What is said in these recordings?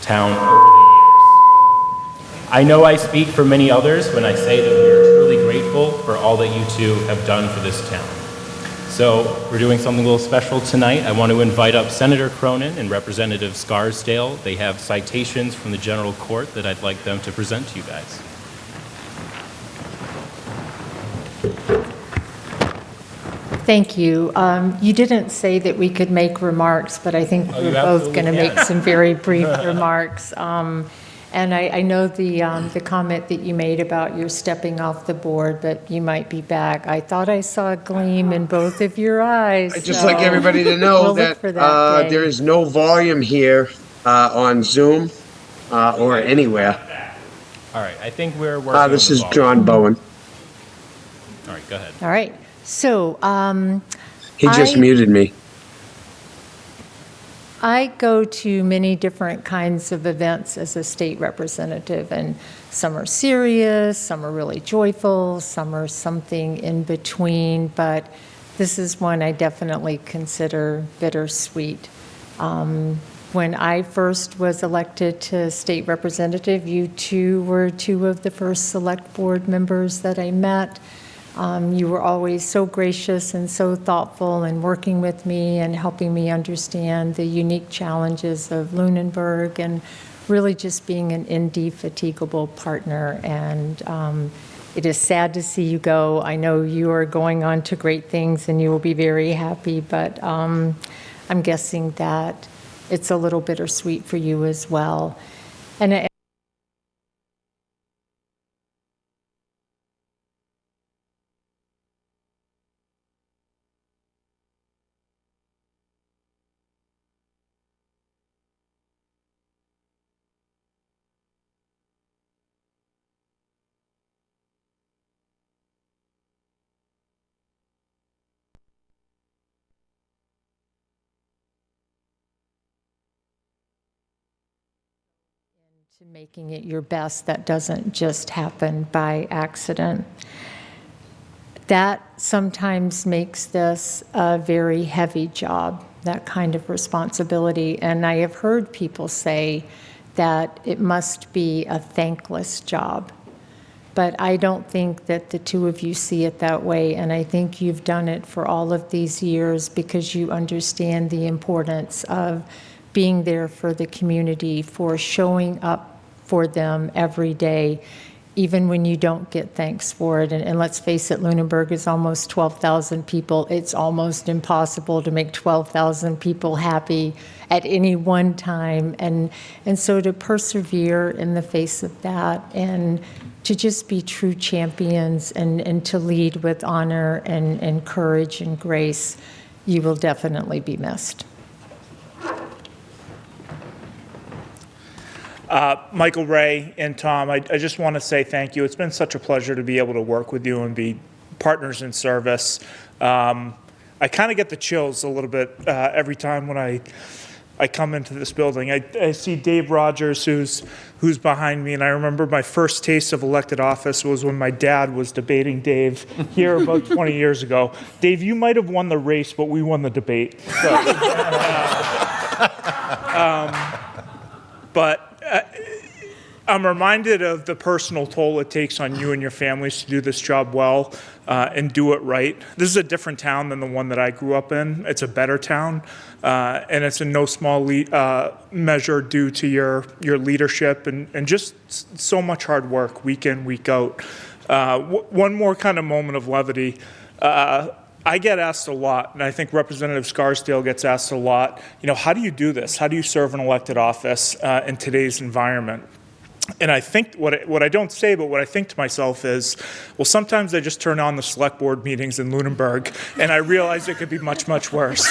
town over the years. I know I speak for many others when I say that we are truly grateful for all that you two have done for this town. So we're doing something a little special tonight. I want to invite up Senator Cronin and Representative Scarsdale. They have citations from the General Court that I'd like them to present to you guys. Thank you. You didn't say that we could make remarks, but I think we're both going to make some very brief remarks. And I know the comment that you made about your stepping off the board, but you might be back. I thought I saw a gleam in both of your eyes. I'd just like everybody to know that there is no volume here on Zoom or anywhere. All right, I think we're working. This is John Bowen. All right, go ahead. All right. So he just muted me. I go to many different kinds of events as a state representative, and some are serious, some are really joyful, some are something in between, but this is one I definitely consider bittersweet. When I first was elected to state representative, you two were two of the first select board members that I met. You were always so gracious and so thoughtful in working with me and helping me understand the unique challenges of Lunenburg and really just being an indefatigable partner. And it is sad to see you go. I know you are going on to great things and you will be very happy, but I'm guessing that it's a little bittersweet for you as well. And to making it your best, that doesn't just happen by accident. That sometimes makes this a very heavy job, that kind of responsibility. And I have heard people say that it must be a thankless job. But I don't think that the two of you see it that way. And I think you've done it for all of these years because you understand the importance of being there for the community, for showing up for them every day, even when you don't get thanks for it. And let's face it, Lunenburg is almost 12,000 people. It's almost impossible to make 12,000 people happy at any one time. And so to persevere in the face of that and to just be true champions and to lead with honor and courage and grace, you will definitely be missed. Michael, Ray, and Tom, I just want to say thank you. It's been such a pleasure to be able to work with you and be partners in service. I kind of get the chills a little bit every time when I come into this building. I see Dave Rogers, who's behind me, and I remember my first taste of elected office was when my dad was debating Dave here about 20 years ago. Dave, you might have won the race, but we won the debate. But I'm reminded of the personal toll it takes on you and your families to do this job well and do it right. This is a different town than the one that I grew up in. It's a better town, and it's in no small measure due to your leadership and just so much hard work week in, week out. One more kind of moment of levity. I get asked a lot, and I think Representative Scarsdale gets asked a lot, how do you do this? How do you serve an elected office in today's environment? And I think what I don't say, but what I think to myself is, well, sometimes I just turn on the select board meetings in Lunenburg, and I realize it could be much, much worse.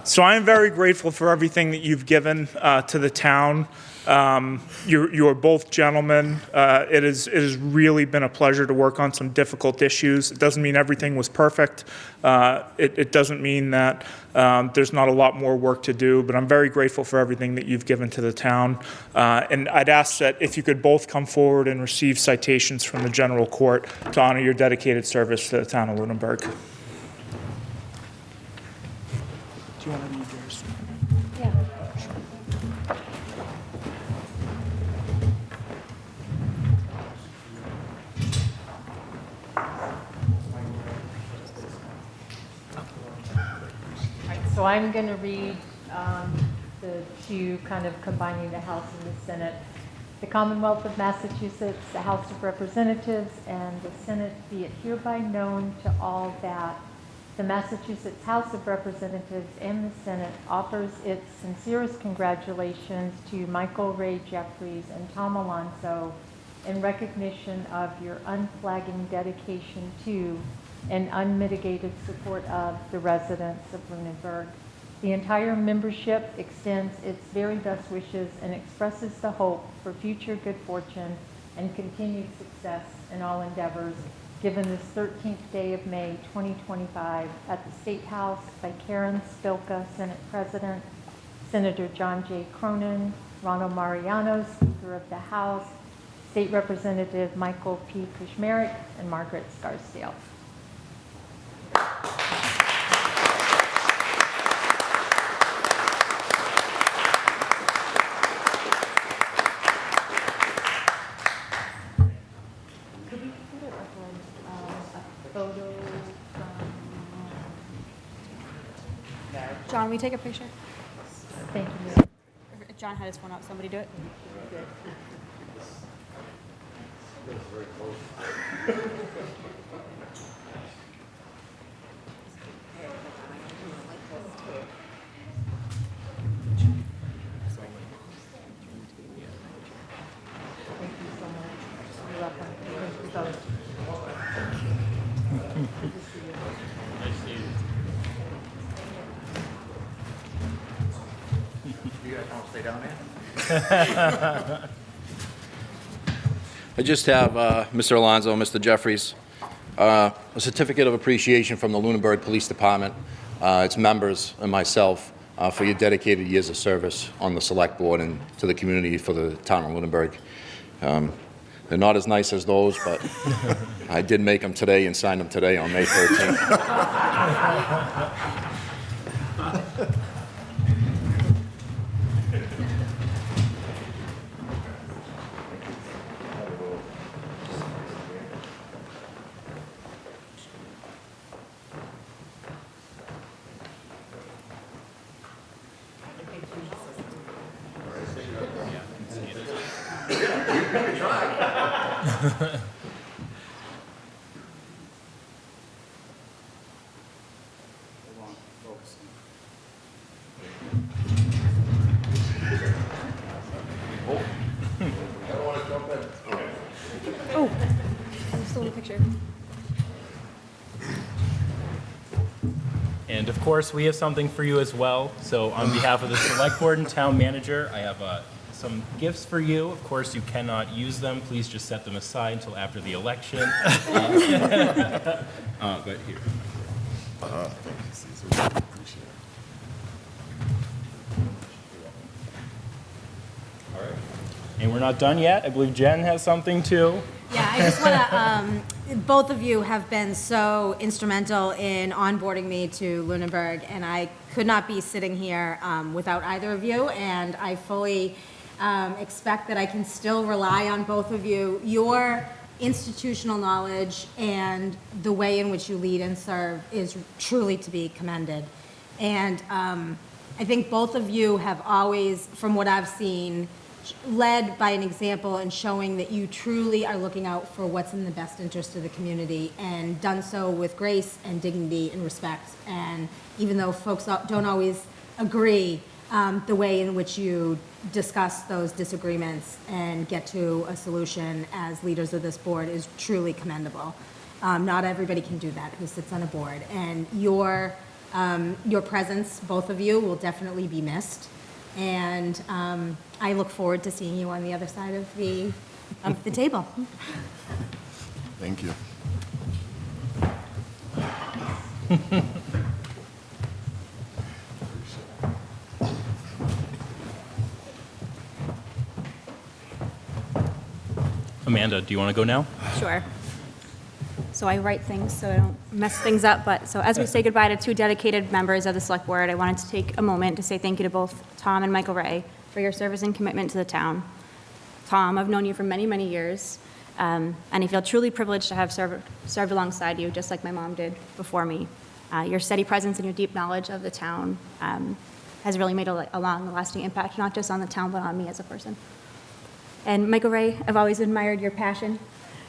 So I am very grateful for everything that you've given to the town. You are both gentlemen. It has really been a pleasure to work on some difficult issues. It doesn't mean everything was perfect. It doesn't mean that there's not a lot more work to do, but I'm very grateful for everything that you've given to the town. And I'd ask that if you could both come forward and receive citations from the General Court to honor your dedicated service to the town of Lunenburg. Do you want to read yours? Yeah. So I'm going to read the two, kind of combining the House and the Senate. The Commonwealth of Massachusetts, the House of Representatives, and the Senate be it hereby known to all that the Massachusetts House of Representatives and the Senate offers its sincerest congratulations to Michael Ray Jeffries and Tom Alonso in recognition of your unflagging dedication to and unmitigated support of the residents of Lunenburg. The entire membership extends its very best wishes and expresses the hope for future good fortune and continued success in all endeavors, given this 13th day of May 2025 at the State House by Karen Spilka, Senate President, Senator John J. Cronin, Ronald Mariano, Speaker of the House, State Representative Michael P. Kushmarek, and Margaret Scarsdale. John, will you take a picture? Thank you. If John had his phone out, somebody do it. You're welcome. Thank you both. You guys want to stay down here? I just have Mr. Alonso, Mr. Jeffries, a certificate of appreciation from the Lunenburg Police Department, its members, and myself for your dedicated years of service on the Select Board and to the community for the town of Lunenburg. They're not as nice as those, but I did make them today and signed them today on May 13th. Oh, I'm still in the picture. And of course, we have something for you as well. So on behalf of the Select Board and Town Manager, I have some gifts for you. Of course, you cannot use them. Please just set them aside until after the election. But here. All right. And we're not done yet. I believe Jen has something too. Yeah, I just want to, both of you have been so instrumental in onboarding me to Lunenburg, and I could not be sitting here without either of you, and I fully expect that I can still rely on both of you. Your institutional knowledge and the way in which you lead and serve is truly to be commended. And I think both of you have always, from what I've seen, led by an example and showing that you truly are looking out for what's in the best interest of the community, and done so with grace and dignity and respect. And even though folks don't always agree, the way in which you discuss those disagreements and get to a solution as leaders of this board is truly commendable. Not everybody can do that who sits on a board, and your presence, both of you, will definitely be missed. And I look forward to seeing you on the other side of the table. Thank you. Amanda, do you want to go now? Sure. So I write things so I don't mess things up, but so as we say goodbye to two dedicated members of the Select Board, I wanted to take a moment to say thank you to both Tom and Michael Ray for your service and commitment to the town. Tom, I've known you for many, many years, and I feel truly privileged to have served alongside you, just like my mom did before me. Your steady presence and your deep knowledge of the town has really made a long-lasting impact, not just on the town, but on me as a person. And Michael Ray, I've always admired your passion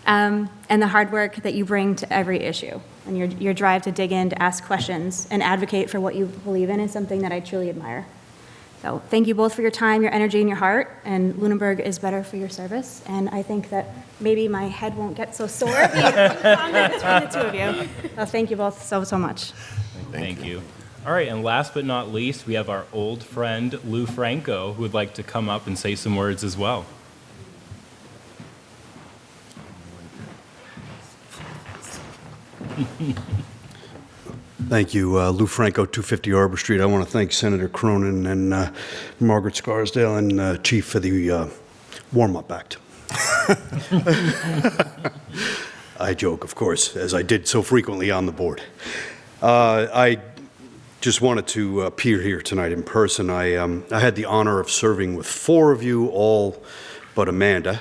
and the hard work that you bring to every issue. And your drive to dig in, to ask questions, and advocate for what you believe in is something that I truly admire. So thank you both for your time, your energy, and your heart. And Lunenburg is better for your service. And I think that maybe my head won't get so sore if you comment between the two of you. So thank you both so much. Thank you. All right, and last but not least, we have our old friend Lou Franco, who would like to come up and say some words as well. Thank you, Lou Franco, 250 Arbor Street. I want to thank Senator Cronin and Margaret Scarsdale and Chief for the warm-up act. I joke, of course, as I did so frequently on the board. I just wanted to appear here tonight in person. I had the honor of serving with 4 of you, all but Amanda.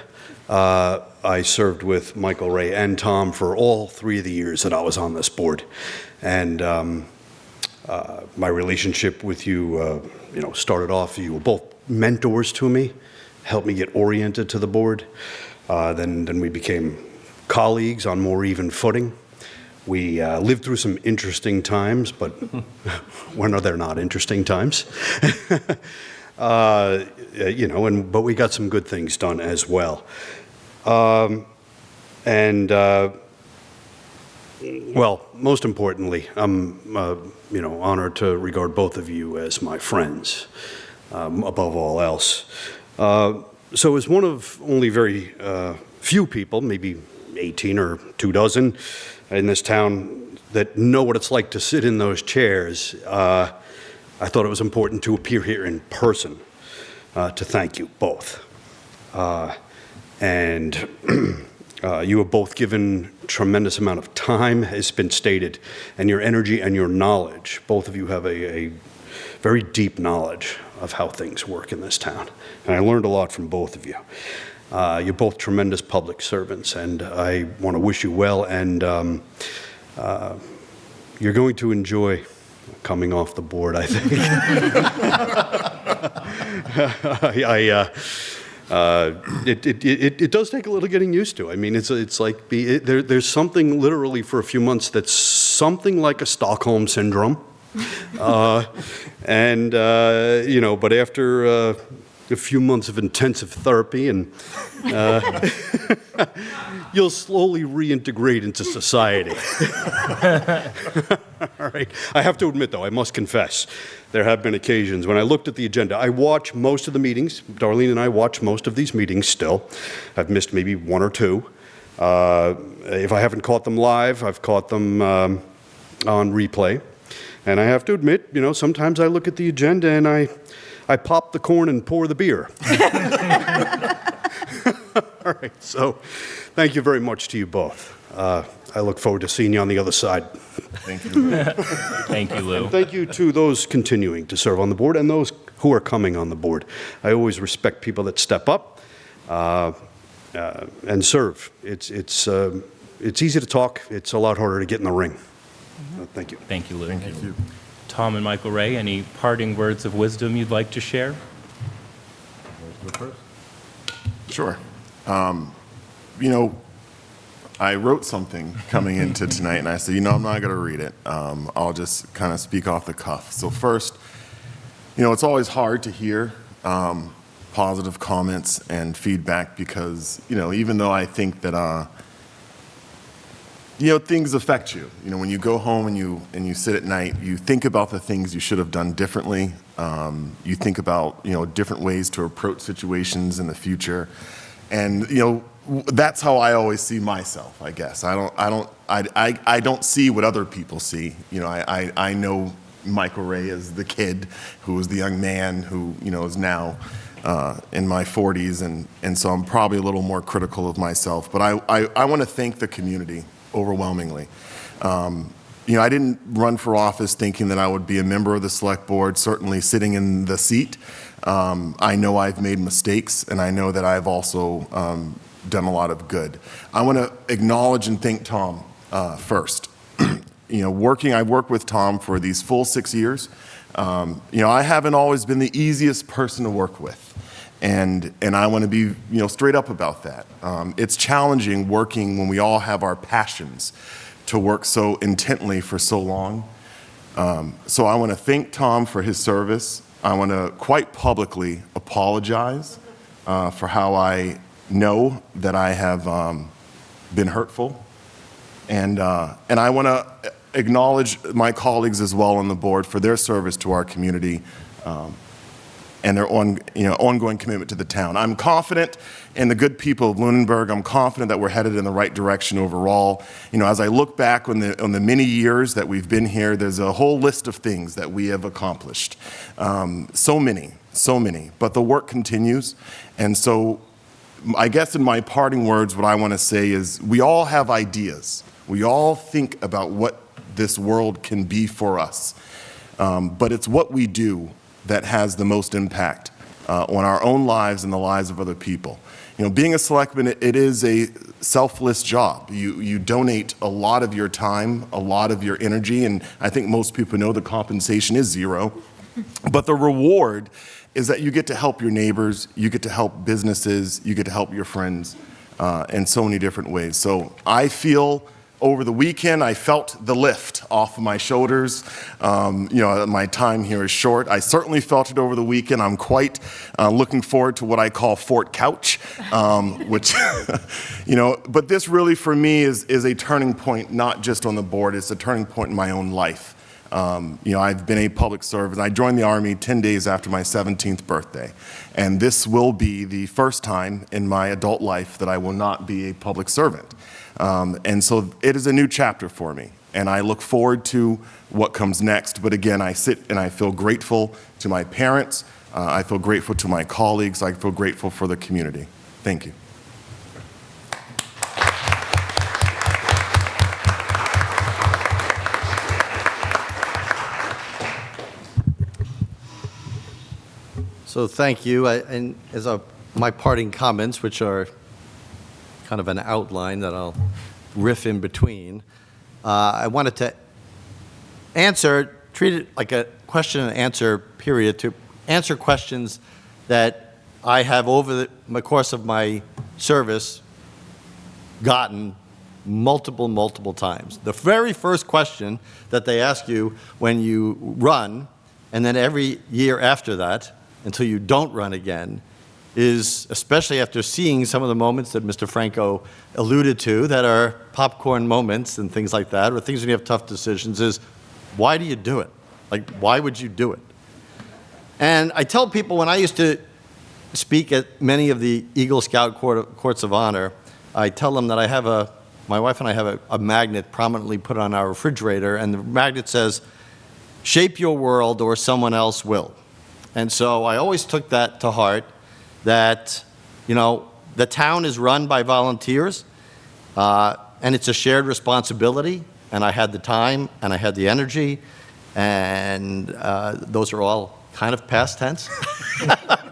I served with Michael Ray and Tom for all 3 of the years that I was on this board. And my relationship with you, started off, you were both mentors to me, helped me get oriented to the board. Then we became colleagues on more even footing. We lived through some interesting times, but when are there not interesting times? But we got some good things done as well. Well, most importantly, I'm, honored to regard both of you as my friends, above all else. So as one of only very few people, maybe 18 or 24 in this town that know what it's like to sit in those chairs, I thought it was important to appear here in person to thank you both. You have both given tremendous amount of time, has been stated, and your energy and your knowledge. Both of you have a very deep knowledge of how things work in this town. And I learned a lot from both of you. You're both tremendous public servants, and I want to wish you well. And you're going to enjoy coming off the board, I think. It does take a little getting used to. I mean, it's like there's something literally for a few months that's something like a Stockholm syndrome, but after a few months of intensive therapy and you'll slowly reintegrate into society. All right. I have to admit, though, I must confess, there have been occasions when I looked at the agenda. I watch most of the meetings. Darlene and I watch most of these meetings still. I've missed maybe 1 or 2. If I haven't caught them live, I've caught them on replay. And I have to admit, sometimes I look at the agenda and I pop the corn and pour the beer. All right, so thank you very much to you both. I look forward to seeing you on the other side. Thank you. Thank you, Lou. And thank you to those continuing to serve on the board and those who are coming on the board. I always respect people that step up and serve. It's easy to talk. It's a lot harder to get in the ring. Thank you. Thank you, Lou. Thank you. Tom and Michael Ray, any parting words of wisdom you'd like to share? Sure. I wrote something coming into tonight, and I said, I'm not going to read it. I'll just kind of speak off the cuff. So first, it's always hard to hear positive comments and feedback because, even though I think that, things affect you. When you go home and you sit at night, you think about the things you should have done differently. You think about, different ways to approach situations in the future. And, that's how I always see myself, I guess. I don't see what other people see. I know Michael Ray as the kid who was the young man who, is now in my 40s. And so I'm probably a little more critical of myself. But I want to thank the community overwhelmingly. I didn't run for office thinking that I would be a member of the select board, certainly sitting in the seat. I know I've made mistakes, and I know that I've also done a lot of good. I want to acknowledge and thank Tom first. I've worked with Tom for these full 6 years. I haven't always been the easiest person to work with. And I want to be, straight up about that. It's challenging working when we all have our passions to work so intently for so long. So I want to thank Tom for his service. I want to quite publicly apologize for how I know that I have been hurtful. And I want to acknowledge my colleagues as well on the board for their service to our community and their ongoing commitment to the town. I'm confident in the good people of Lunenburg. I'm confident that we're headed in the right direction overall. As I look back on the many years that we've been here, there's a whole list of things that we have accomplished. So many, but the work continues. And so I guess in my parting words, what I want to say is we all have ideas. We all think about what this world can be for us. But it's what we do that has the most impact on our own lives and the lives of other people. Being a selectman, it is a selfless job. You donate a lot of your time, a lot of your energy, and I think most people know the compensation is zero. But the reward is that you get to help your neighbors, you get to help businesses, you get to help your friends in so many different ways. So I feel over the weekend, I felt the lift off of my shoulders. My time here is short. I certainly felt it over the weekend. I'm quite looking forward to what I call Fort Couch, which, but this really for me is a turning point, not just on the board, it's a turning point in my own life. I've been a public servant. I joined the Army 10 days after my 17th birthday. And this will be the first time in my adult life that I will not be a public servant. And so it is a new chapter for me, and I look forward to what comes next. But again, I sit and I feel grateful to my parents. I feel grateful to my colleagues. I feel grateful for the community. Thank you. So thank you. And as my parting comments, which are kind of an outline that I'll riff in between, I wanted to treat it like a question and answer period, to answer questions that I have over the course of my service gotten multiple times. The very first question that they ask you when you run, and then every year after that, until you don't run again, is, especially after seeing some of the moments that Mr. Franco alluded to that are popcorn moments and things like that, or things when you have tough decisions, is why do you do it? Like, why would you do it? And I tell people when I used to speak at many of the Eagle Scout Courts of Honor, I tell them that my wife and I have a magnet prominently put on our refrigerator, and the magnet says, shape your world or someone else will. And so I always took that to heart, that, the town is run by volunteers, and it's a shared responsibility, and I had the time, and I had the energy, and those are all kind of past tense.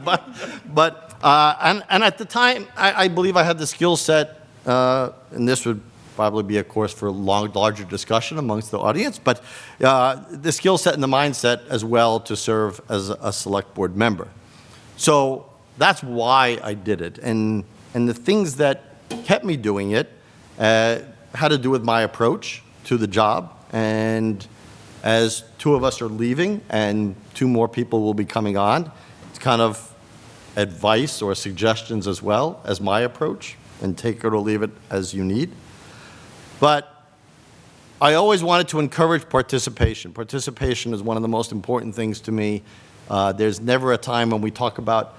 but at the time, I believe I had the skill set, and this would probably be a course for larger discussion amongst the audience, but the skill set and the mindset as well to serve as a select board member. So that's why I did it. And the things that kept me doing it had to do with my approach to the job. And as two of us are leaving and two more people will be coming on, it's kind of advice or suggestions as well as my approach, and take it or leave it as you need. But I always wanted to encourage participation. Participation is one of the most important things to me. There's never a time when we talk about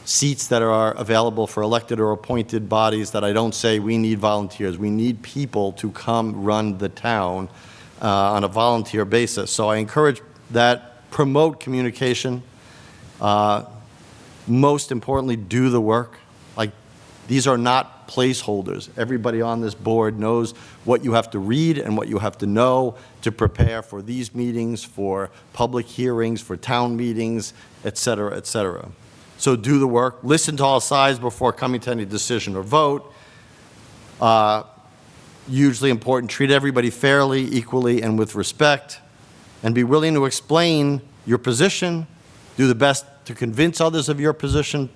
seats that are available for elected or appointed bodies that I don't say we need volunteers. We need people to come run the town on a volunteer basis. So I encourage that, promote communication. Most importantly, do the work. Like, these are not placeholders. Everybody on this board knows what you have to read and what you have to know to prepare for these meetings, for public hearings, for town meetings, et cetera, et cetera. So do the work. Listen to all sides before coming to any decision or vote. hugely important. Treat everybody fairly, equally, and with respect, and be willing to explain your position, do the best to convince others of your position,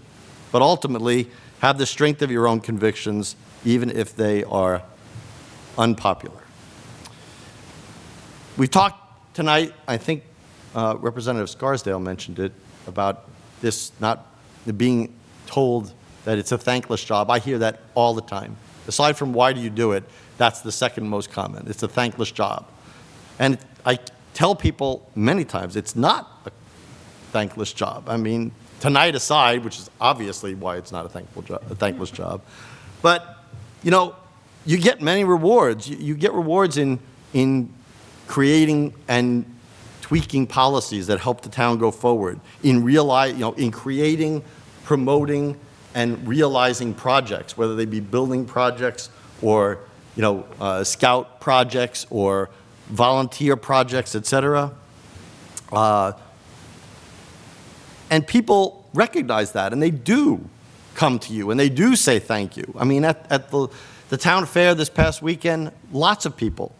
but ultimately have the strength of your own convictions, even if they are unpopular. We talked tonight, I think Representative Scarsdale mentioned it, about this not being told that it's a thankless job. I hear that all the time. Aside from why do you do it, that's the second most common. It's a thankless job. And I tell people many times it's not a thankless job. I mean, tonight aside, which is obviously why it's not a thankless job, but you know, you get many rewards. You get rewards in creating and tweaking policies that help the town go forward, in creating, promoting, and realizing projects, whether they be building projects or scout projects or volunteer projects, etc. And people recognize that, and they do come to you, and they do say thank you. I mean, at the town fair this past weekend, lots of people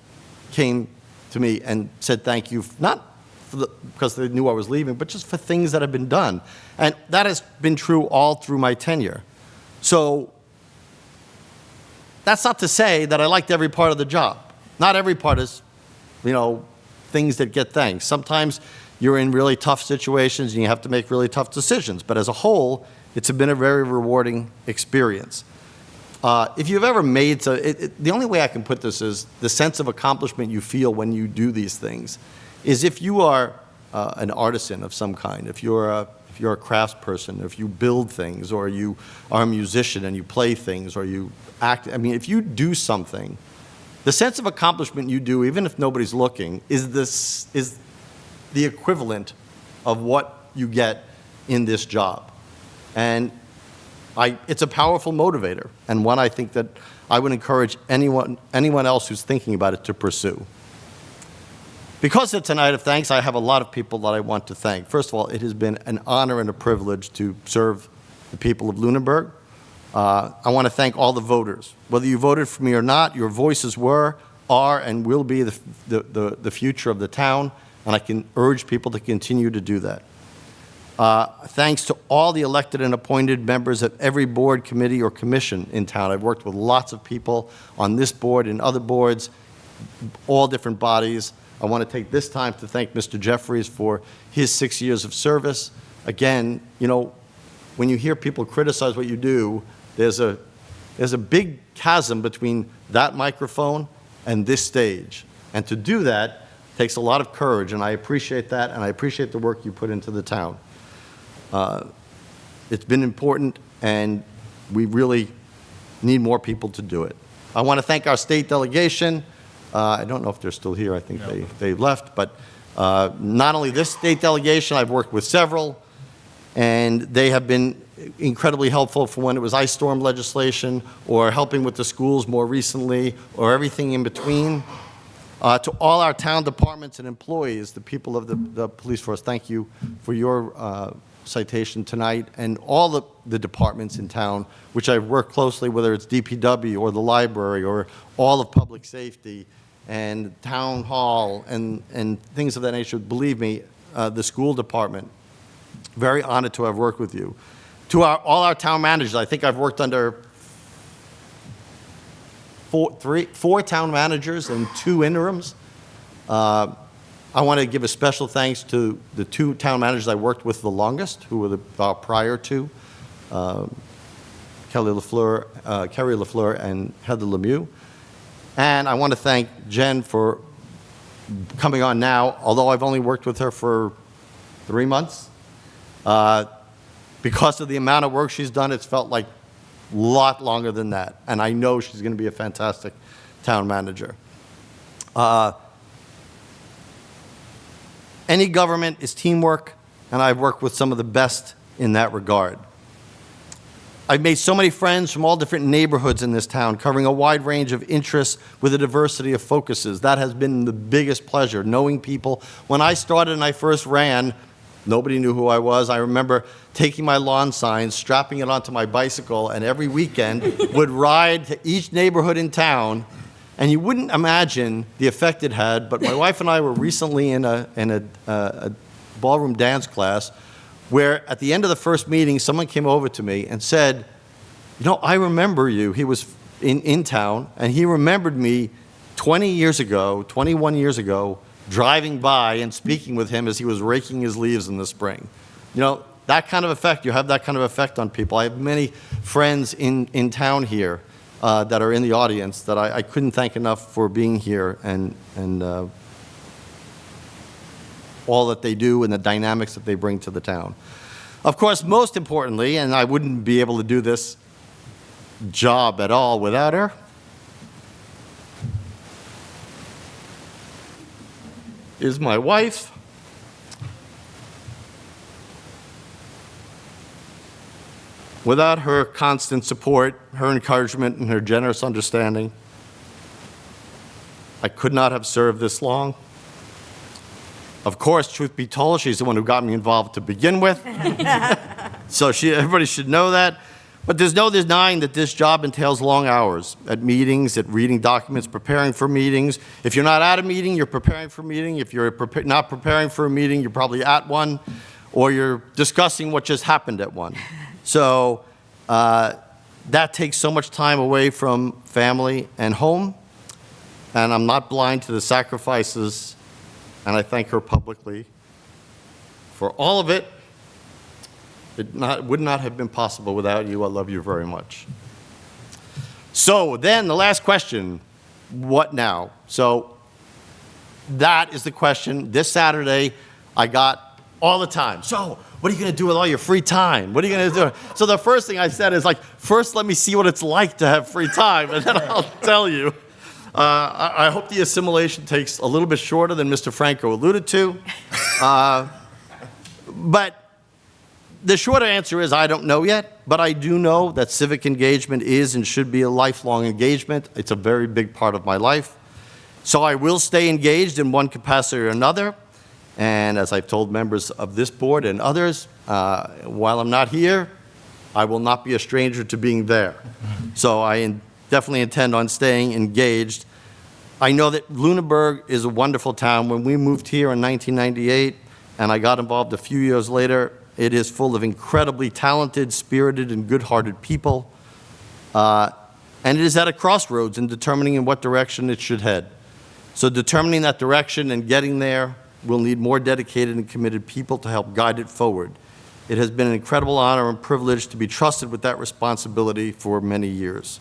came to me and said thank you, not because they knew I was leaving, but just for things that have been done. And that has been true all through my tenure. So that's not to say that I liked every part of the job. Not every part is, things that get thanks. Sometimes you're in really tough situations and you have to make really tough decisions. But as a whole, it's been a very rewarding experience. If you've ever made, the only way I can put this is the sense of accomplishment you feel when you do these things is if you are an artisan of some kind, if you're a craftsperson, if you build things, or you are a musician and you play things, or you act. I mean, if you do something, the sense of accomplishment you do, even if nobody's looking, is the equivalent of what you get in this job. And it's a powerful motivator, and one I think that I would encourage anyone else who's thinking about it to pursue. Because of Tonight of Thanks, I have a lot of people that I want to thank. First of all, it has been an honor and a privilege to serve the people of Lunenburg. I want to thank all the voters. Whether you voted for me or not, your voices were, are, and will be the future of the town, and I can urge people to continue to do that. Thanks to all the elected and appointed members of every board, committee, or commission in town. I've worked with lots of people on this board and other boards, all different bodies. I want to take this time to thank Mr. Jeffries for his 6 years of service. Again, when you hear people criticize what you do, there's a big chasm between that microphone and this stage. And to do that takes a lot of courage, and I appreciate that, and I appreciate the work you put into the town. It's been important, and we really need more people to do it. I want to thank our state delegation. I don't know if they're still here. I think they left. But not only this state delegation, I've worked with several, and they have been incredibly helpful for when it was ice storm legislation or helping with the schools more recently or everything in between. To all our town departments and employees, the people of the police force, thank you for your citation tonight, and all the departments in town, which I've worked closely, whether it's DPW or the library or all of public safety and town hall and things of that nature. Believe me, the school department, very honored to have worked with you. To all our town managers, I think I've worked under four town managers and 2 interims. I want to give a special thanks to the 2 town managers I worked with the longest, who were the prior to, Kerry LaFleur and Heather Lemieux. And I want to thank Jen for coming on now, although I've only worked with her for 3 months. Because of the amount of work she's done, it's felt like a lot longer than that. And I know she's going to be a fantastic town manager. Any government is teamwork, and I've worked with some of the best in that regard. I've made so many friends from all different neighborhoods in this town, covering a wide range of interests with a diversity of focuses. That has been the biggest pleasure, knowing people. When I started and I first ran, nobody knew who I was. I remember taking my lawn signs, strapping it onto my bicycle, and every weekend would ride to each neighborhood in town And you wouldn't imagine the effect it had, but my wife and I were recently in a ballroom dance class where at the end of the first meeting, someone came over to me and said, you know, I remember you. He was in town, and he remembered me 21 years ago, driving by and speaking with him as he was raking his leaves in the spring. You know, that kind of effect, you have that kind of effect on people. I have many friends in town here that are in the audience that I couldn't thank enough for being here and all that they do and the dynamics that they bring to the town. Of course, most importantly, and I wouldn't be able to do this job at all without her, is my wife. Without her constant support, her encouragement, and her generous understanding, I could not have served this long. Of course, truth be told, she's the one who got me involved to begin with. So everybody should know that. But there's no denying that this job entails long hours at meetings, at reading documents, preparing for meetings. If you're not at a meeting, you're preparing for a meeting. If you're not preparing for a meeting, you're probably at one, or you're discussing what just happened at one. So that takes so much time away from family and home, and I'm not blind to the sacrifices, and I thank her publicly for all of it. It would not have been possible without you. I love you very much. So then the last question, what now? So that is the question. This Saturday, I got all the time. So what are you going to do with all your free time? What are you going to do? So the first thing I said is like, first let me see what it's like to have free time, and then I'll tell you. I hope the assimilation takes a little bit shorter than Mr. Franco alluded to. But the short answer is I don't know yet, but I do know that civic engagement is and should be a lifelong engagement. It's a very big part of my life. So I will stay engaged in one capacity or another. And as I've told members of this board and others, while I'm not here, I will not be a stranger to being there. So I definitely intend on staying engaged. I know that Lunenburg is a wonderful town. When we moved here in 1998, and I got involved a few years later, it is full of incredibly talented, spirited, and good-hearted people. And it is at a crossroads in determining in what direction it should head. So determining that direction and getting there will need more dedicated and committed people to help guide it forward. It has been an incredible honor and privilege to be trusted with that responsibility for many years.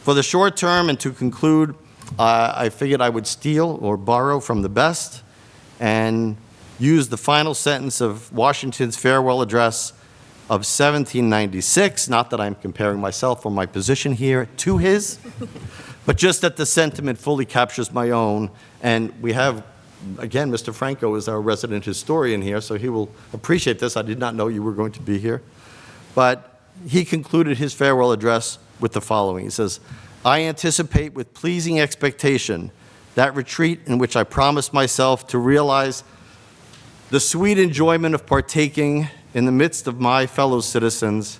For the short term, and to conclude, I figured I would steal or borrow from the best and use the final sentence of Washington's farewell address of 1796, not that I'm comparing myself or my position here to his, but just that the sentiment fully captures my own. And we have, again, Mr. Franco is our resident historian here, so he will appreciate this. I did not know you were going to be here. But he concluded his farewell address with the following. He says, I anticipate with pleasing expectation that retreat in which I promised myself to realize the sweet enjoyment of partaking in the midst of my fellow citizens,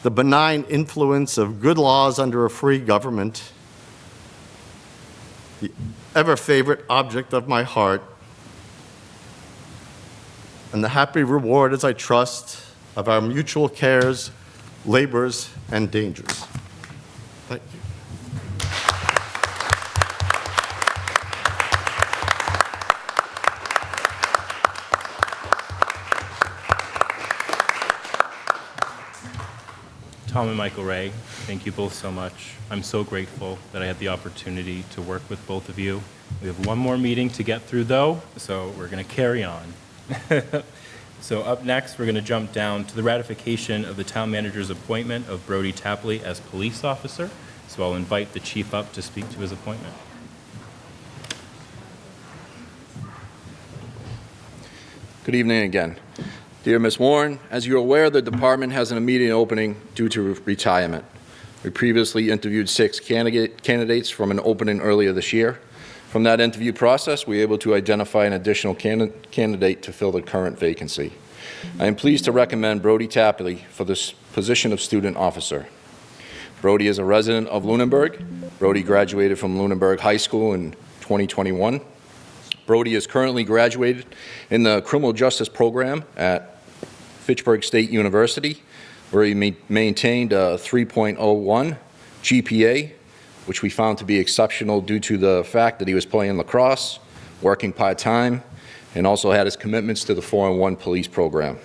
the benign influence of good laws under a free government, the ever-favorite object of my heart, and the happy reward, as I trust, of our mutual cares, labors, and dangers. Thank you. Tom and Michael Ray, thank you both so much. I'm so grateful that I had the opportunity to work with both of you. We have one more meeting to get through, though, so we're going to carry on. So up next, we're going to jump down to the ratification of the town manager's appointment of Brody Tapley as police officer. So I'll invite the chief up to speak to his appointment. Good evening again. Dear Ms. Warren, as you're aware, the department has an immediate opening due to retirement. We previously interviewed 6 candidates from an opening earlier this year. From that interview process, we were able to identify an additional candidate to fill the current vacancy. I am pleased to recommend Brody Tapley for this position of student officer. Brody is a resident of Lunenburg, Brody graduated from Lunenburg High School in 2021. Brody is currently graduated in the criminal justice program at Fitchburg State University, where he maintained a 3.01 GPA, which we found to be exceptional due to the fact that he was playing lacrosse, working part-time, and also had his commitments to the 4-in-1 police program.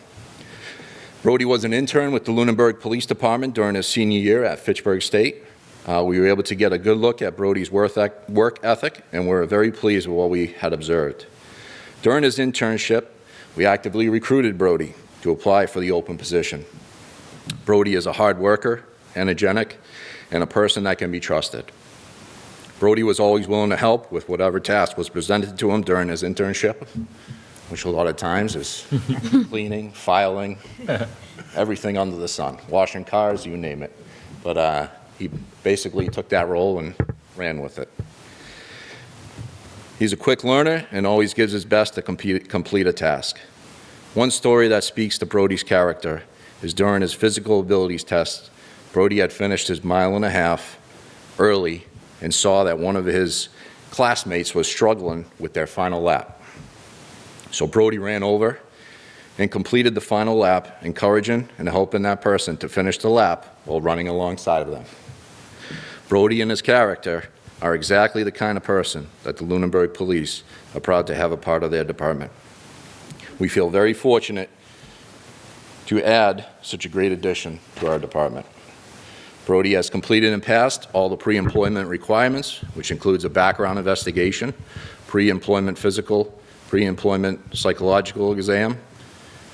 Brody was an intern with the Lunenburg Police Department during his senior year at Fitchburg State. We were able to get a good look at Brody's work ethic, and we're very pleased with what we had observed. During his internship, we actively recruited Brody to apply for the open position. Brody is a hard worker, energetic, and a person that can be trusted. Brody was always willing to help with whatever task was presented to him during his internship, which a lot of times is cleaning, filing, everything under the sun, washing cars, you name it. But he basically took that role and ran with it. He's a quick learner and always gives his best to complete a task. One story that speaks to Brody's character is during his physical abilities test, Brody had finished his 1.5 miles early and saw that one of his classmates was struggling with their final lap. So Brody ran over and completed the final lap, encouraging and helping that person to finish the lap while running alongside of them. Brody and his character are exactly the kind of person that the Lunenburg Police are proud to have a part of their department. We feel very fortunate to add such a great addition to our department. Brody has completed and passed all the pre-employment requirements, which includes a background investigation, pre-employment physical, pre-employment psychological exam,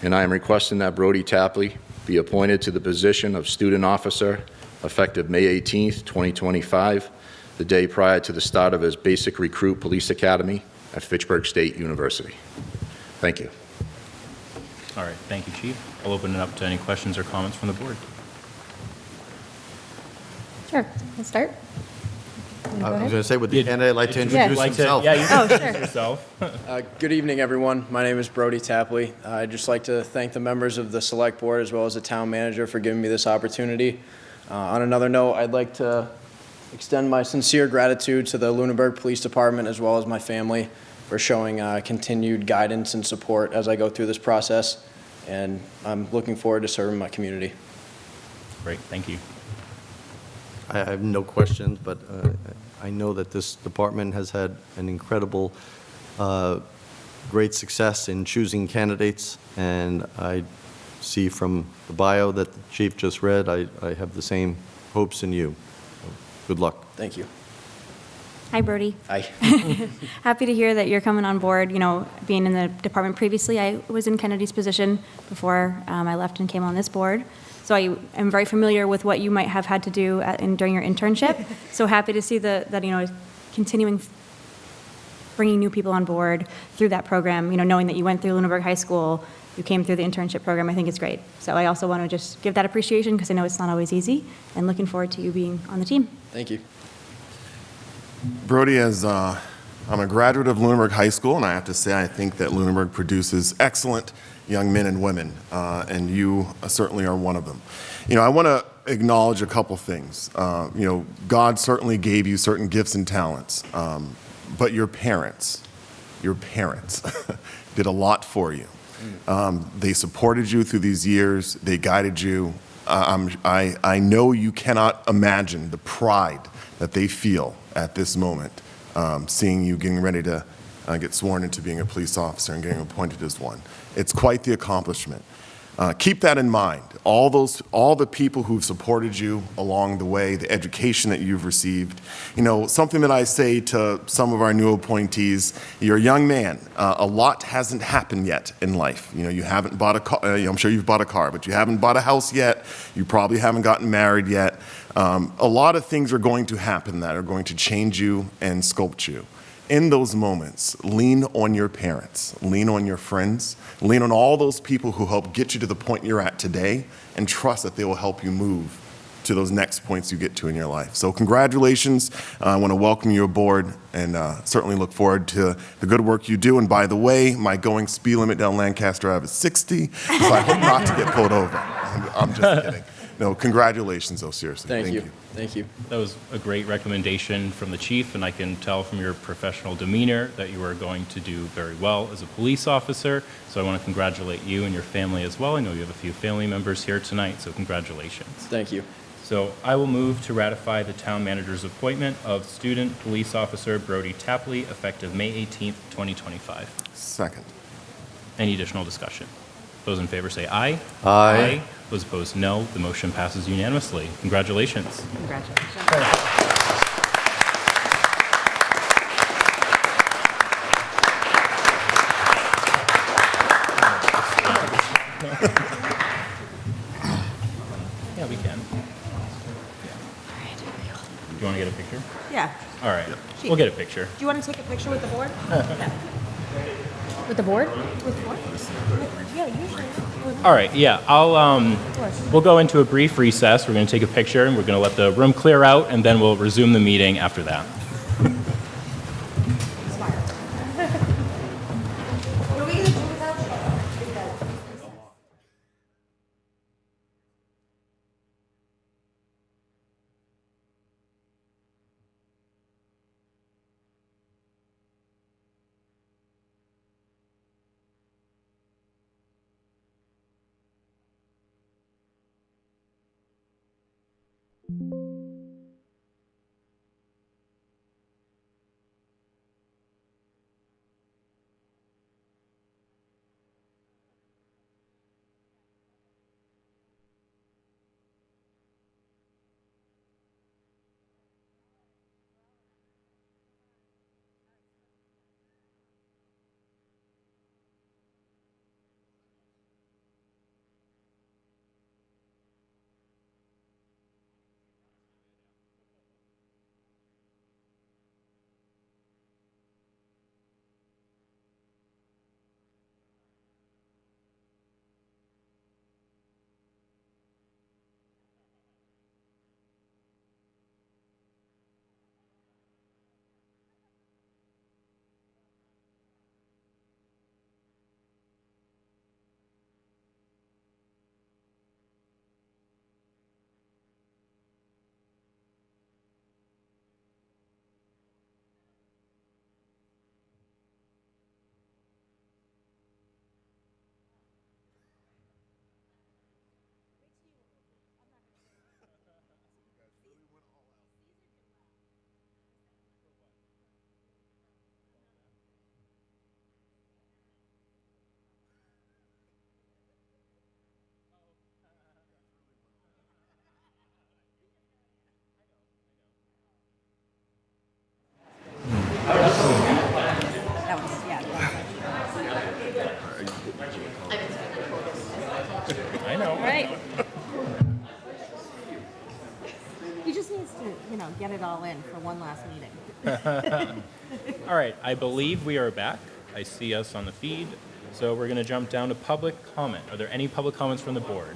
and I am requesting that Brody Tapley be appointed to the position of student officer effective May 18th, 2025, the day prior to the start of his basic recruit police academy at Fitchburg State University. Thank you. All right, thank you, Chief. I'll open it up to any questions or comments from the board. Sure, I'll start. I was going to say, would the candidate like to Would introduce you like to, himself? yeah, you can Oh, introduce sure. yourself. Good evening, everyone. My name is Brody Tapley. I'd just like to thank the members of the Select Board as well as the Town Manager for giving me this opportunity. On another note, I'd like to extend my sincere gratitude to the Lunenburg Police Department as well as my family for showing continued guidance and support as I go through this process, and I'm looking forward to serving my community. Great, thank you. I have no questions, but I know that this department has had an incredible, great success in choosing candidates, and I see from the bio that the chief just read, I have the same hopes in you. So, good luck. Thank you. Hi, Brody. Hi. Happy to hear that you're coming on board. You know, being in the department previously, I was in Kennedy's position before I left and came on this board. So I am very familiar with what you might have had to do during your internship. So happy to see that, you know, continuing bringing new people on board through that program, you know, knowing that you went through Lunenburg High School, you came through the internship program, I think it's great. So I also want to just give that appreciation because I know it's not always easy, and looking forward to you being on the team. Thank you. Brody, I'm a graduate of Lunenburg High School, and I have to say I think that Lunenburg produces excellent young men and women, and you certainly are one of them. You know, I want to acknowledge a couple things. You know, God certainly gave you certain gifts and talents, but your parents did a lot for you. They supported you through these years. They guided you. I know you cannot imagine the pride that they feel at this moment, seeing you getting ready to get sworn into being a police officer and getting appointed as one. It's quite the accomplishment. Keep that in mind. All the people who've supported you along the way, the education that you've received. You know, something that I say to some of our new appointees, you're a young man. A lot hasn't happened yet in life. You know, you haven't bought a car. I'm sure you've bought a car, but you haven't bought a house yet. You probably haven't gotten married yet. A lot of things are going to happen that are going to change you and sculpt you. In those moments, lean on your parents, lean on your friends, lean on all those people who help get you to the point you're at today, and trust that they will help you move to those next points you get to in your life. So congratulations. I want to welcome you aboard, and certainly look forward to the good work you do. And by the way, my going speed limit down Lancaster Ave is 60, so I hope not to get pulled over. I'm just kidding. No, congratulations, though, seriously. Thank you. Thank you. That was a great recommendation from the chief, and I can tell from your professional demeanor that you are going to do very well as a police officer. So I want to congratulate you and your family as well. I know you have a few family members here tonight, so congratulations. Thank you. So I will move to ratify the town manager's appointment of student police officer Brody Tapley effective May 18th, 2025. Second. Any additional discussion? Those in favor say aye. Aye. Those opposed, no. The motion passes unanimously. Congratulations. Yeah, we can. Do you want to get a picture? Yeah. All right, we'll get a picture. Do you want to take a picture with the board? With the board? With the board? Yeah, usually. All right, yeah, we'll go into a brief recess. We're going to take a picture, and we're going to let the room clear out, and then we'll resume the meeting after that. I know. Right. He just needs to, get it all in for one last meeting. All right, I believe we are back. I see us on the feed. So we're going to jump down to public comment. Are there any public comments from the board?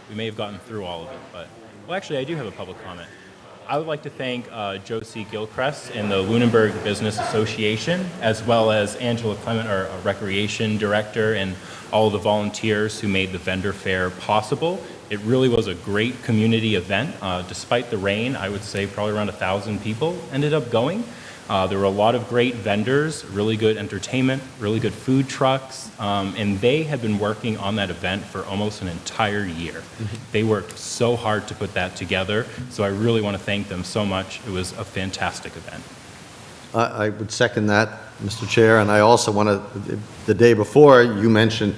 We may have gotten through all of it, but, well, actually, I do have a public comment. I would like to thank Josie Gilchrist and the Lunenburg Business Association, as well as Angela Clement, our Recreation Director, and all the volunteers who made the vendor fair possible. It really was a great community event. Despite the rain, I would say probably around 1,000 people ended up going. There were a lot of great vendors, really good entertainment, really good food trucks, and they had been working on that event for almost an entire year. They worked so hard to put that together, so I really want to thank them so much. It was a fantastic event. I would second that, Mr. Chair, and I also want to, the day before, you mentioned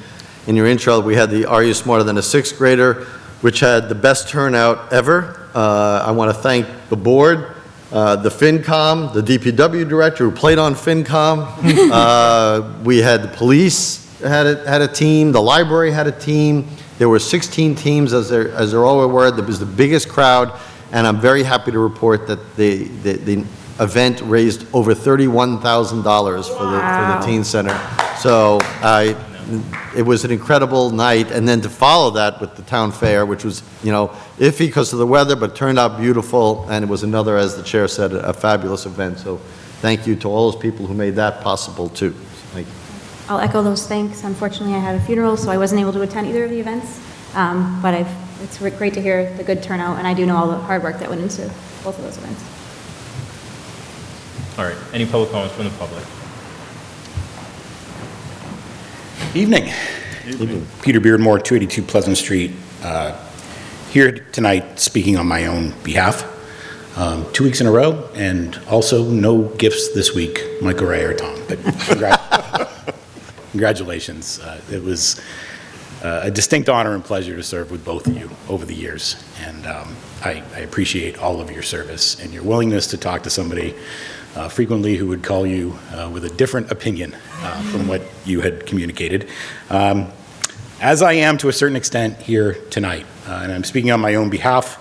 in your intro, we had the Are You Smarter Than a Sixth Grader, which had the best turnout ever. I want to thank the board, the FinCom, the DPW director who played on FinCom. We had the police had a team, the library had a team. There were 16 teams, as there always were. There was the biggest crowd, and I'm very happy to report that the event raised over $31,000 for the teen center. So it was an incredible night, and then to follow that with the town fair, which was, iffy because of the weather, but turned out beautiful, and it was another, as the chair said, a fabulous event. So thank you to all those people who made that possible, too. Thank you. I'll echo those thanks. Unfortunately, I had a funeral, so I wasn't able to attend either of the events, but I've it's great to hear the good turnout, and I do know all the hard work that went into both of those events. All right, any public comments from the public? Evening. Peter Beardmore, 282 Pleasant Street. Here tonight speaking on my own behalf. 2 weeks in a row, and also no gifts this week, Michael Ray or Tom. But congratulations. It was a distinct honor and pleasure to serve with both of you over the years. And I appreciate all of your service and your willingness to talk to somebody frequently who would call you with a different opinion from what you had communicated. As I am to a certain extent here tonight, and I'm speaking on my own behalf,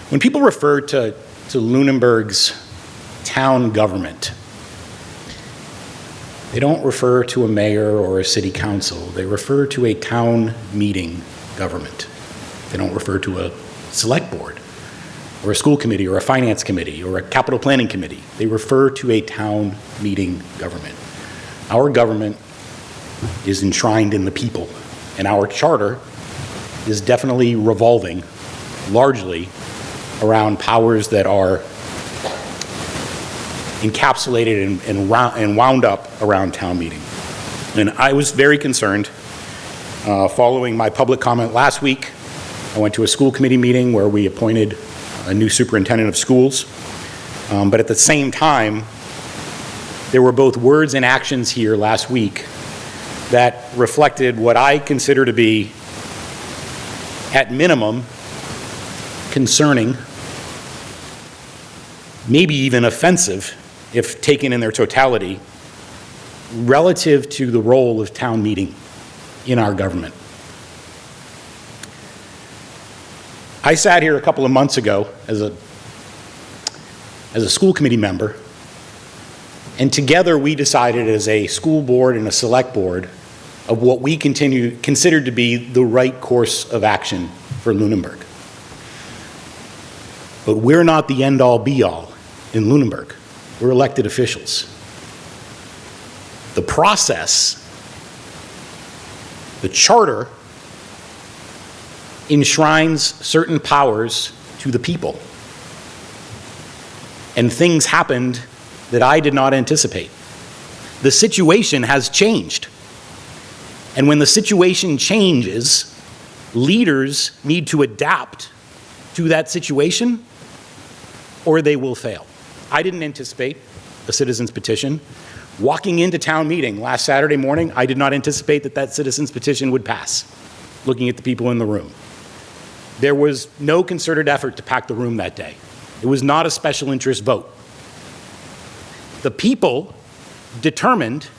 when people refer to Lunenburg's town government, they don't refer to a mayor or a city council. They refer to a town meeting government. They don't refer to a select board or a school committee or a finance committee or a capital planning committee. They refer to a town meeting government. Our government is enshrined in the people, and our charter is definitely revolving largely around powers that are encapsulated and wound up around town meeting. And I was very concerned following my public comment last week. I went to a school committee meeting where we appointed a new superintendent of schools. But at the same time, there were both words and actions here last week that reflected what I consider to be, at minimum, concerning, maybe even offensive, if taken in their totality, relative to the role of town meeting in our government. I sat here a couple of months ago as a school committee member, and together we decided as a school board and a select board of what we considered to be the right course of action for Lunenburg. But we're not the end-all be-all in Lunenburg. We're elected officials. The process, the charter, enshrines certain powers to the people. And things happened that I did not anticipate. The situation has changed. And when the situation changes, leaders need to adapt to that situation or they will fail. I didn't anticipate a citizen's petition. Walking into town meeting last Saturday morning, I did not anticipate that citizen's petition would pass, looking at the people in the room. There was no concerted effort to pack the room that day. It was not a special interest vote. The people determined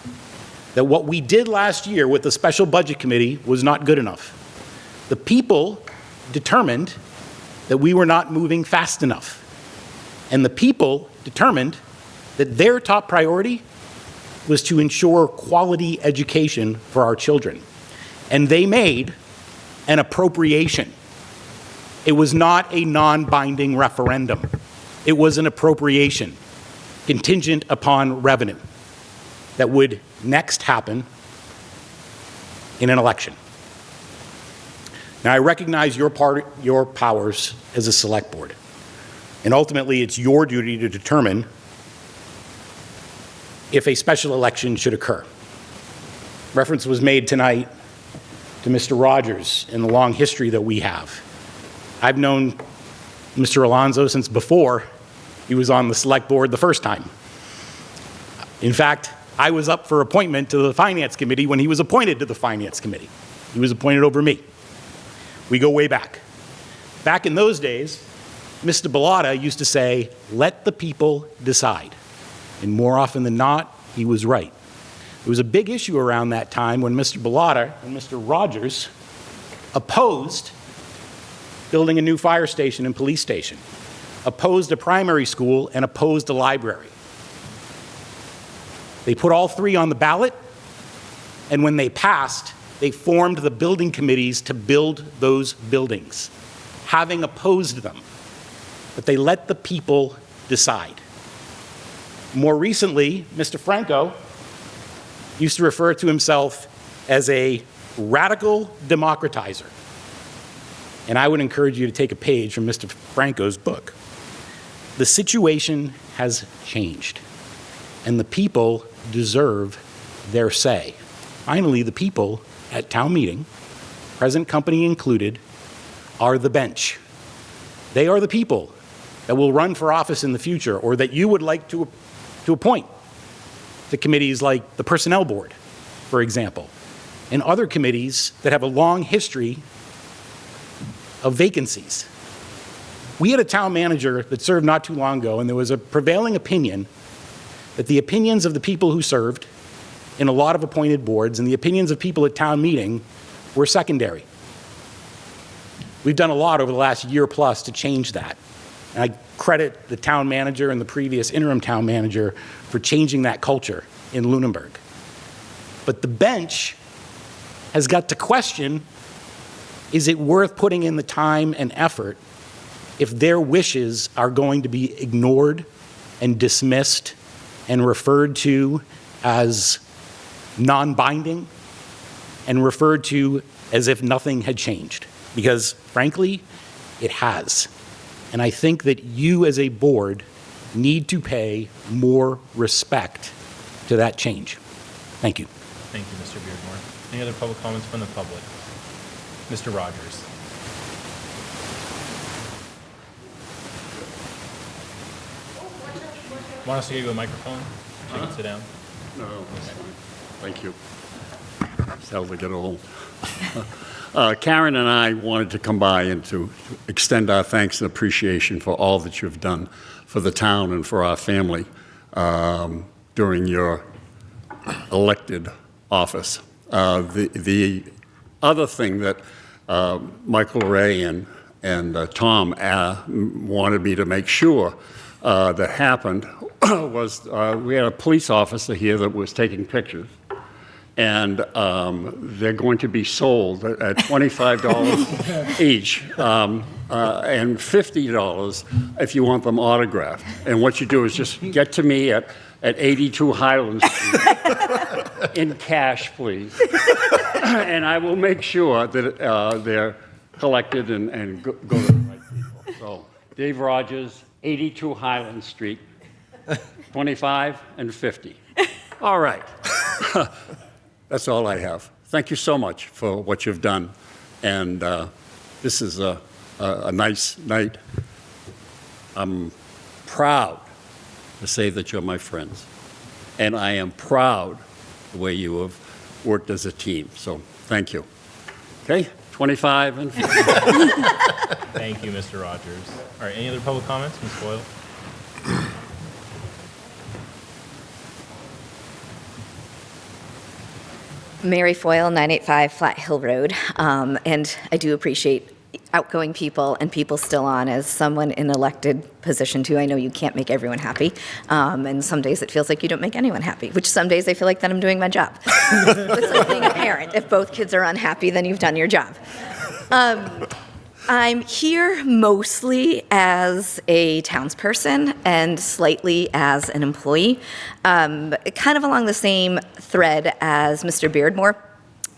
that what we did last year with the special budget committee was not good enough. The people determined that we were not moving fast enough. And the people determined that their top priority was to ensure quality education for our children. And they made an appropriation. It was not a non-binding referendum. It was an appropriation contingent upon revenue that would next happen in an election. Now, I recognize your powers as a select board, and ultimately it's your duty to determine if a special election should occur. Reference was made tonight to Mr. Rogers and the long history that we have. I've known Mr. Alonso since before he was on the select board the first time. In fact, I was up for appointment to the Finance Committee when he was appointed to the Finance Committee. He was appointed over me. We go way back. Back in those days, Mr. Bellotta used to say, "Let the people decide." And more often than not, he was right. There was a big issue around that time when Mr. Bellotta and Mr. Rogers opposed building a new fire station and police station, opposed a primary school, and opposed a library. They put all three on the ballot, and when they passed, they formed the building committees to build those buildings, having opposed them. But they let the people decide. More recently, Mr. Franco used to refer to himself as a radical democratizer. And I would encourage you to take a page from Mr. Franco's book. The situation has changed, and the people deserve their say. Finally, the people at town meeting, present company included, are the bench. They are the people that will run for office in the future, or that you would like to appoint to committees like the Personnel Board, for example, and other committees that have a long history of vacancies. We had a town manager that served not too long ago, and there was a prevailing opinion that the opinions of the people who served in a lot of appointed boards and the opinions of people at town meeting were secondary. We've done a lot over the last year plus to change that. And I credit the town manager and the previous interim town manager for changing that culture in Lunenburg. But the bench has got to question, is it worth putting in the time and effort if their wishes are going to be ignored and dismissed and referred to as non-binding and referred to as if nothing had changed? Because frankly, it has. And I think that you as a board need to pay more respect to that change. Thank you. Thank you, Mr. Beardmore. Any other public comments from the public? Mr. Rogers. Want us to give you a microphone so you can sit down? No, that's fine. Thank you. It's hell to get old. Karen and I wanted to come by and to extend our thanks and appreciation for all that you've done for the town and for our family during your elected office. The other thing that Michael Ray and Tom wanted me to make sure that happened was we had a police officer here that was taking pictures, and they're going to be sold at $25 each and $50 if you want them autographed. And what you do is just get to me at 82 Highland Street in cash, please. And I will make sure that they're collected and go to the right people. So, Dave Rogers, 82 Highland Street, 25 and 50. All right. That's all I have. Thank you so much for what you've done. And this is a nice night. I'm proud to say that you're my friends. And I am proud the way you have worked as a team. So thank you. Okay, 25 and 50. Thank you, Mr. Rogers. All right, any other public comments? Ms. Boyle? Mary Foyle, 985 Flat Hill Road. And I do appreciate outgoing people and people still on. As someone in elected position too, I know you can't make everyone happy. And some days it feels like you don't make anyone happy, which some days I feel like that I'm doing my job. It's like being a parent. If both kids are unhappy, then you've done your job. I'm here mostly as a townsperson and slightly as an employee, kind of along the same thread as Mr. Beardmore,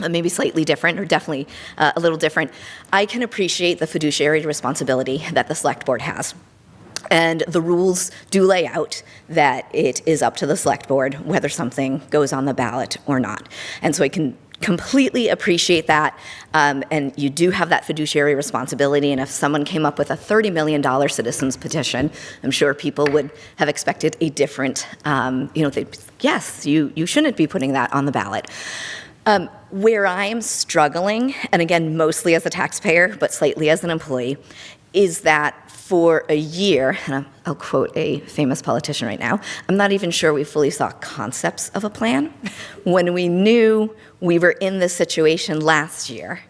maybe slightly different, or definitely a little different. I can appreciate the fiduciary responsibility that the Select Board has. And the rules do lay out that it is up to the Select Board whether something goes on the ballot or not. And so I can completely appreciate that, and you do have that fiduciary responsibility, and if someone came up with a $30 million citizens petition, I'm sure people would have expected a different, yes, you shouldn't be putting that on the ballot. Where I am struggling, and again, mostly as a taxpayer, but slightly as an employee, is that for a year, and I'll quote a famous politician right now, I'm not even sure we fully saw concepts of a plan. When we knew we were in this situation last year,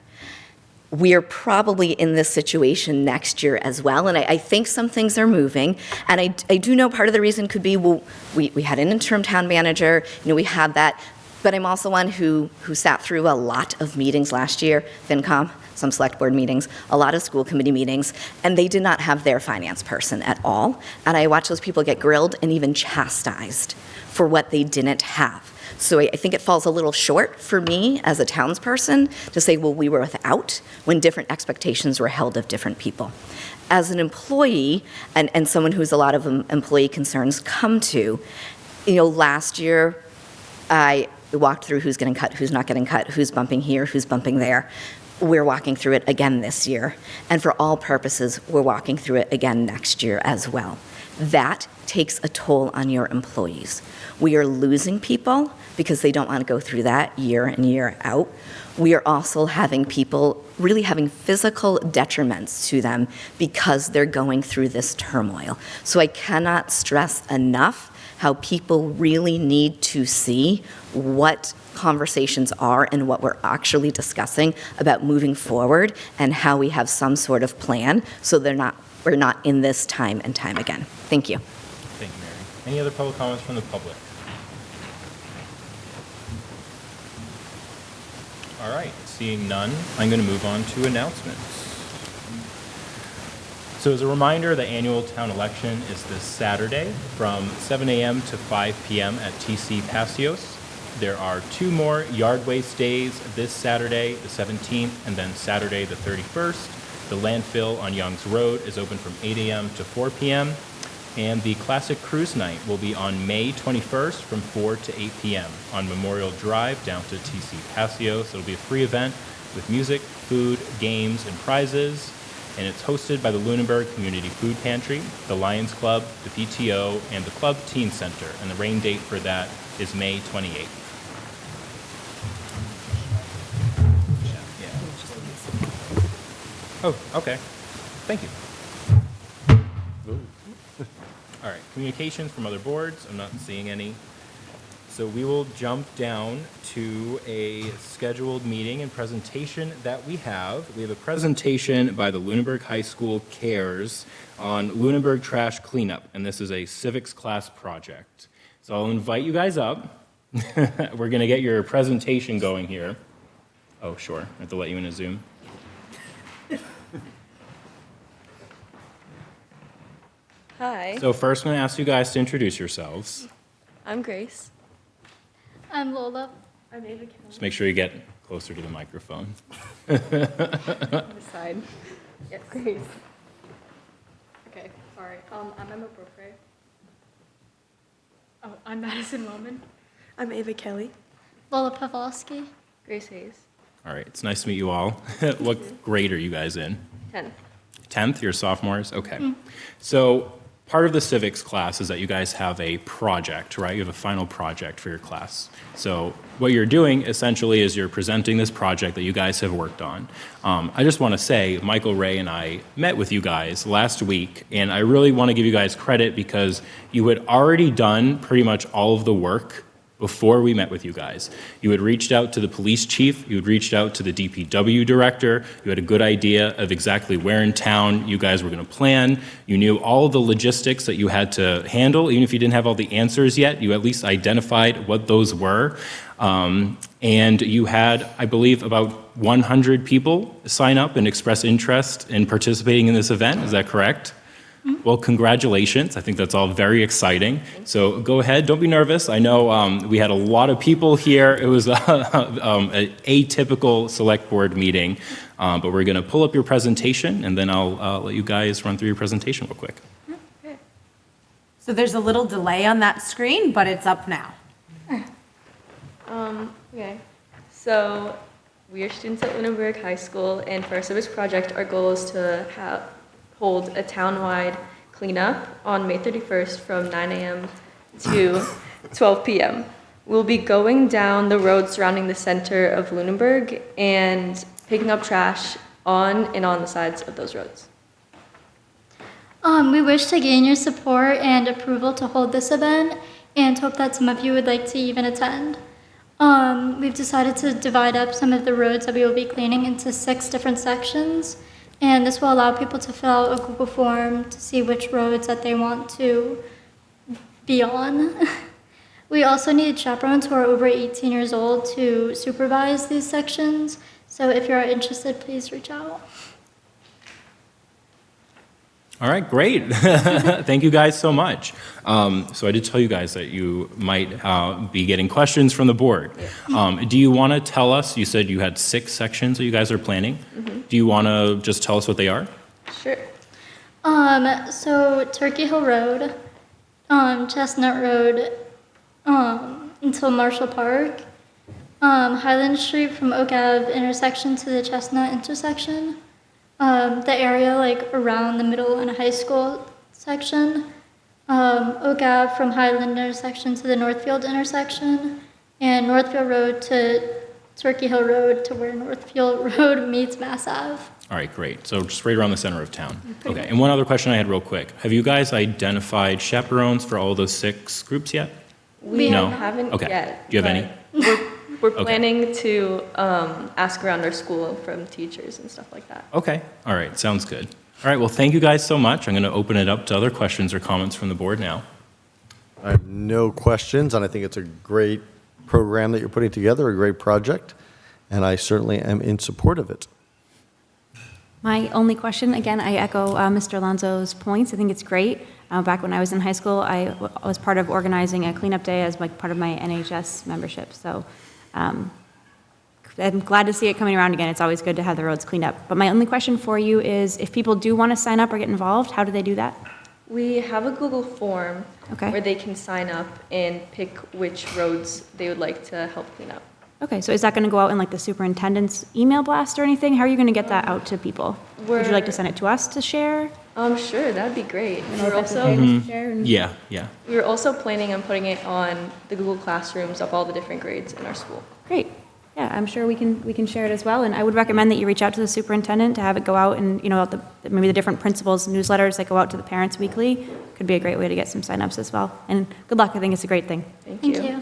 we are probably in this situation next year as well. And I think some things are moving. And I do know part of the reason could be, well, we had an interim town manager, we had that. But I'm also one who sat through a lot of meetings last year, FinCom, some select board meetings, a lot of school committee meetings, and they did not have their finance person at all. And I watched those people get grilled and even chastised for what they didn't have. So I think it falls a little short for me as a townsperson to say, well, we were without, when different expectations were held of different people. As an employee, and someone who's a lot of employee concerns come to, last year I walked through who's getting cut, who's not getting cut, who's bumping here, who's bumping there. We're walking through it again this year. And for all purposes, we're walking through it again next year as well. That takes a toll on your employees. We are losing people because they don't want to go through that year in, year out. We are also having people really having physical detriments to them because they're going through this turmoil. So I cannot stress enough how people really need to see what conversations are and what we're actually discussing about moving forward and how we have some sort of plan so we're not in this time and time again. Thank you. Thank you, Mary. Any other public comments from the public? All right, seeing none, I'm going to move on to announcements. So as a reminder, the annual town election is this Saturday from 7 a.m. to 5 p.m. at TC Passios. There are 2 more yard waste days this Saturday, the 17th, and then Saturday, the 31st. The landfill on Youngs Road is open from 8 a.m. to 4 p.m. And the Classic Cruise Night will be on May 21st from 4 to 8 p.m. on Memorial Drive down to TC Passios. It'll be a free event with music, food, games, and prizes. And it's hosted by the Lunenburg Community Food Pantry, the Lions Club, the PTO, and the Club Teen Center. And the rain date for that is May 28th. Oh, okay. Thank you. All right, communications from other boards. I'm not seeing any. So we will jump down to a scheduled meeting and presentation that we have. We have a presentation by the Lunenburg High School Cares on Lunenburg trash cleanup, and this is a civics class project. So I'll invite you guys up. We're going to get your presentation going here. Oh, sure. I have to let you in a Zoom. Hi. So first, I'm going to ask you guys to introduce yourselves. I'm Grace. I'm Lola. I'm Ava Kelly. Just make sure you get closer to the microphone. On the side. Yes, Grace. Okay, sorry. I'm Emma Brooker. Oh, I'm Madison Wellman. I'm Ava Kelly. Lola Pawlowski. Grace Hayes. All right, it's nice to meet you all. What grade are you guys in? 10. 10th, you're sophomores? Okay. So part of the civics class is that you guys have a project, right? You have a final project for your class. So what you're doing essentially is you're presenting this project that you guys have worked on. I just want to say, Michael Ray and I met with you guys last week, and I really want to give you guys credit because you had already done pretty much all of the work before we met with you guys. You had reached out to the police chief, you had reached out to the DPW director, you had a good idea of exactly where in town you guys were going to plan, you knew all the logistics that you had to handle, even if you didn't have all the answers yet, you at least identified what those were. And you had, I believe, about 100 people sign up and express interest in participating in this event, is that correct? Well, congratulations. I think that's all very exciting. So go ahead, don't be nervous. I know we had a lot of people here. It was an atypical select board meeting, but we're going to pull up your presentation, and then I'll let you guys run through your presentation real quick. So there's a little delay on that screen, but it's up now. Okay. So we are students at Lunenburg High School, and for our civics project, our goal is to hold a town-wide cleanup on May 31st from 9 a.m. to 12 p.m. We'll be going down the road surrounding the center of Lunenburg and picking up trash on the sides of those roads. We wish to gain your support and approval to hold this event and hope that some of you would like to even attend. We've decided to divide up some of the roads that we will be cleaning into 6 different sections. And this will allow people to fill out a Google form to see which roads that they want to be on. We also need chaperones who are over 18 years old to supervise these sections. So if you're interested, please reach out. All right, great. Thank you guys so much. So I did tell you guys that you might be getting questions from the board. Do you want to tell us, you said you had 6 sections that you guys are planning. Do you want to just tell us what they are? Sure. So Turkey Hill Road, Chestnut Road, until Marshall Park, Highland Street from Oak Ave intersection to the Chestnut intersection, the area like around the middle and high school section, Oak Ave from Highland intersection to the Northfield intersection, and Northfield Road to Turkey Hill Road to where Northfield Road meets Mass Ave. All right, great. So just right around the center of town. Okay, and one other question I had real quick. Have you guys identified chaperones for all those 6 groups yet? We No? haven't Okay. yet. Do you have any? We're planning to ask around our school from teachers and stuff like that. Okay, all right, sounds good. All right, well, thank you guys so much. I'm going to open it up to other questions or comments from the board now. I have no questions, and I think it's a great program that you're putting together, a great project, and I certainly am in support of it. My only question, again, I echo Mr. Alonso's points. I think it's great. Back when I was in high school, I was part of organizing a cleanup day as like part of my NHS membership. So I'm glad to see it coming around again. It's always good to have the roads cleaned up. But my only question for you is, if people do want to sign up or get involved, how do they do that? We have a Google form Okay. where they can sign up and pick which roads they would like to help clean up. Okay, so is that going to go out in like the superintendent's email blast or anything? How are you going to get that out to people? Would you like to send it to us to share? Sure, that'd be great. know We're if that's also okay to share and- Yeah, yeah. we're also planning on putting it on the Google Classrooms of all the different grades in our school. Great. Yeah, I'm sure we can share it as well. And I would recommend that you reach out to the superintendent to have it go out and, maybe the different principals' newsletters that go out to the parents weekly could be a great way to get some signups as well. And good luck. I think it's a great thing. Thank you.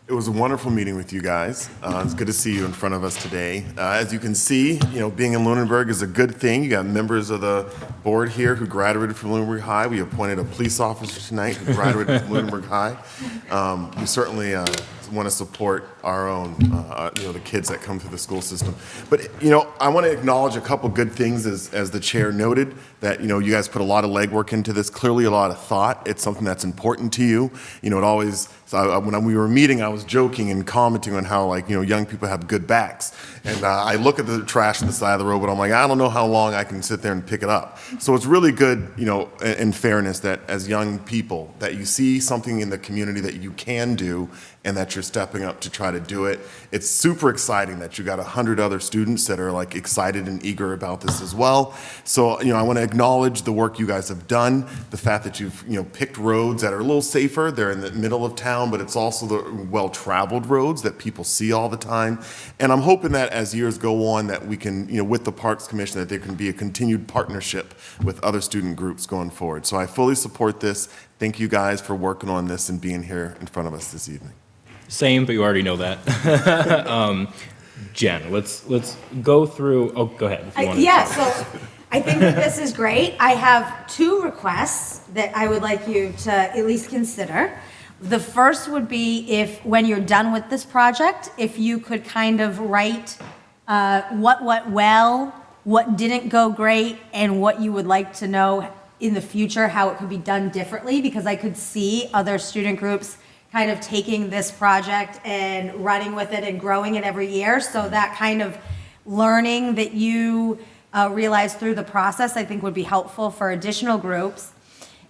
It was a wonderful meeting with you guys. It's good to see you in front of us today. As you can see, being in Lunenburg is a good thing. You got members of the board here who graduated from Lunenburg High. We appointed a police officer tonight who graduated from Lunenburg High. We certainly want to support our own, the kids that come through the school system. But, I want to acknowledge a couple good things as the chair noted, that, you guys put a lot of legwork into this, clearly a lot of thought. It's something that's important to you. It always, when we were meeting, I was joking and commenting on how, young people have good backs. And I look at the trash on the side of the road, but I'm like, I don't know how long I can sit there and pick it up. So it's really good, in fairness, that as young people, that you see something in the community that you can do and that you're stepping up to try to do it. It's super exciting that you got 100 other students that are excited and eager about this as well. So, I want to acknowledge the work you guys have done, the fact that you've, picked roads that are a little safer. They're in the middle of town, but it's also the well-traveled roads that people see all the time. And I'm hoping that as years go on that we can, with the Parks Commission, that there can be a continued partnership with other student groups going forward. So I fully support this. Thank you guys for working on this and being here in front of us this evening. Same, but you already know that. Jen, let's go through. Oh, go ahead. If you want to So I think that this is great. I have 2 requests that I would like you to at least consider. The first would be if, when you're done with this project, if you could kind of write what went well, what didn't go great, and what you would like to know in the future, how it could be done differently, because I could see other student groups kind of taking this project and running with it and growing it every year. So that kind of learning that you realize through the process, I think would be helpful for additional groups.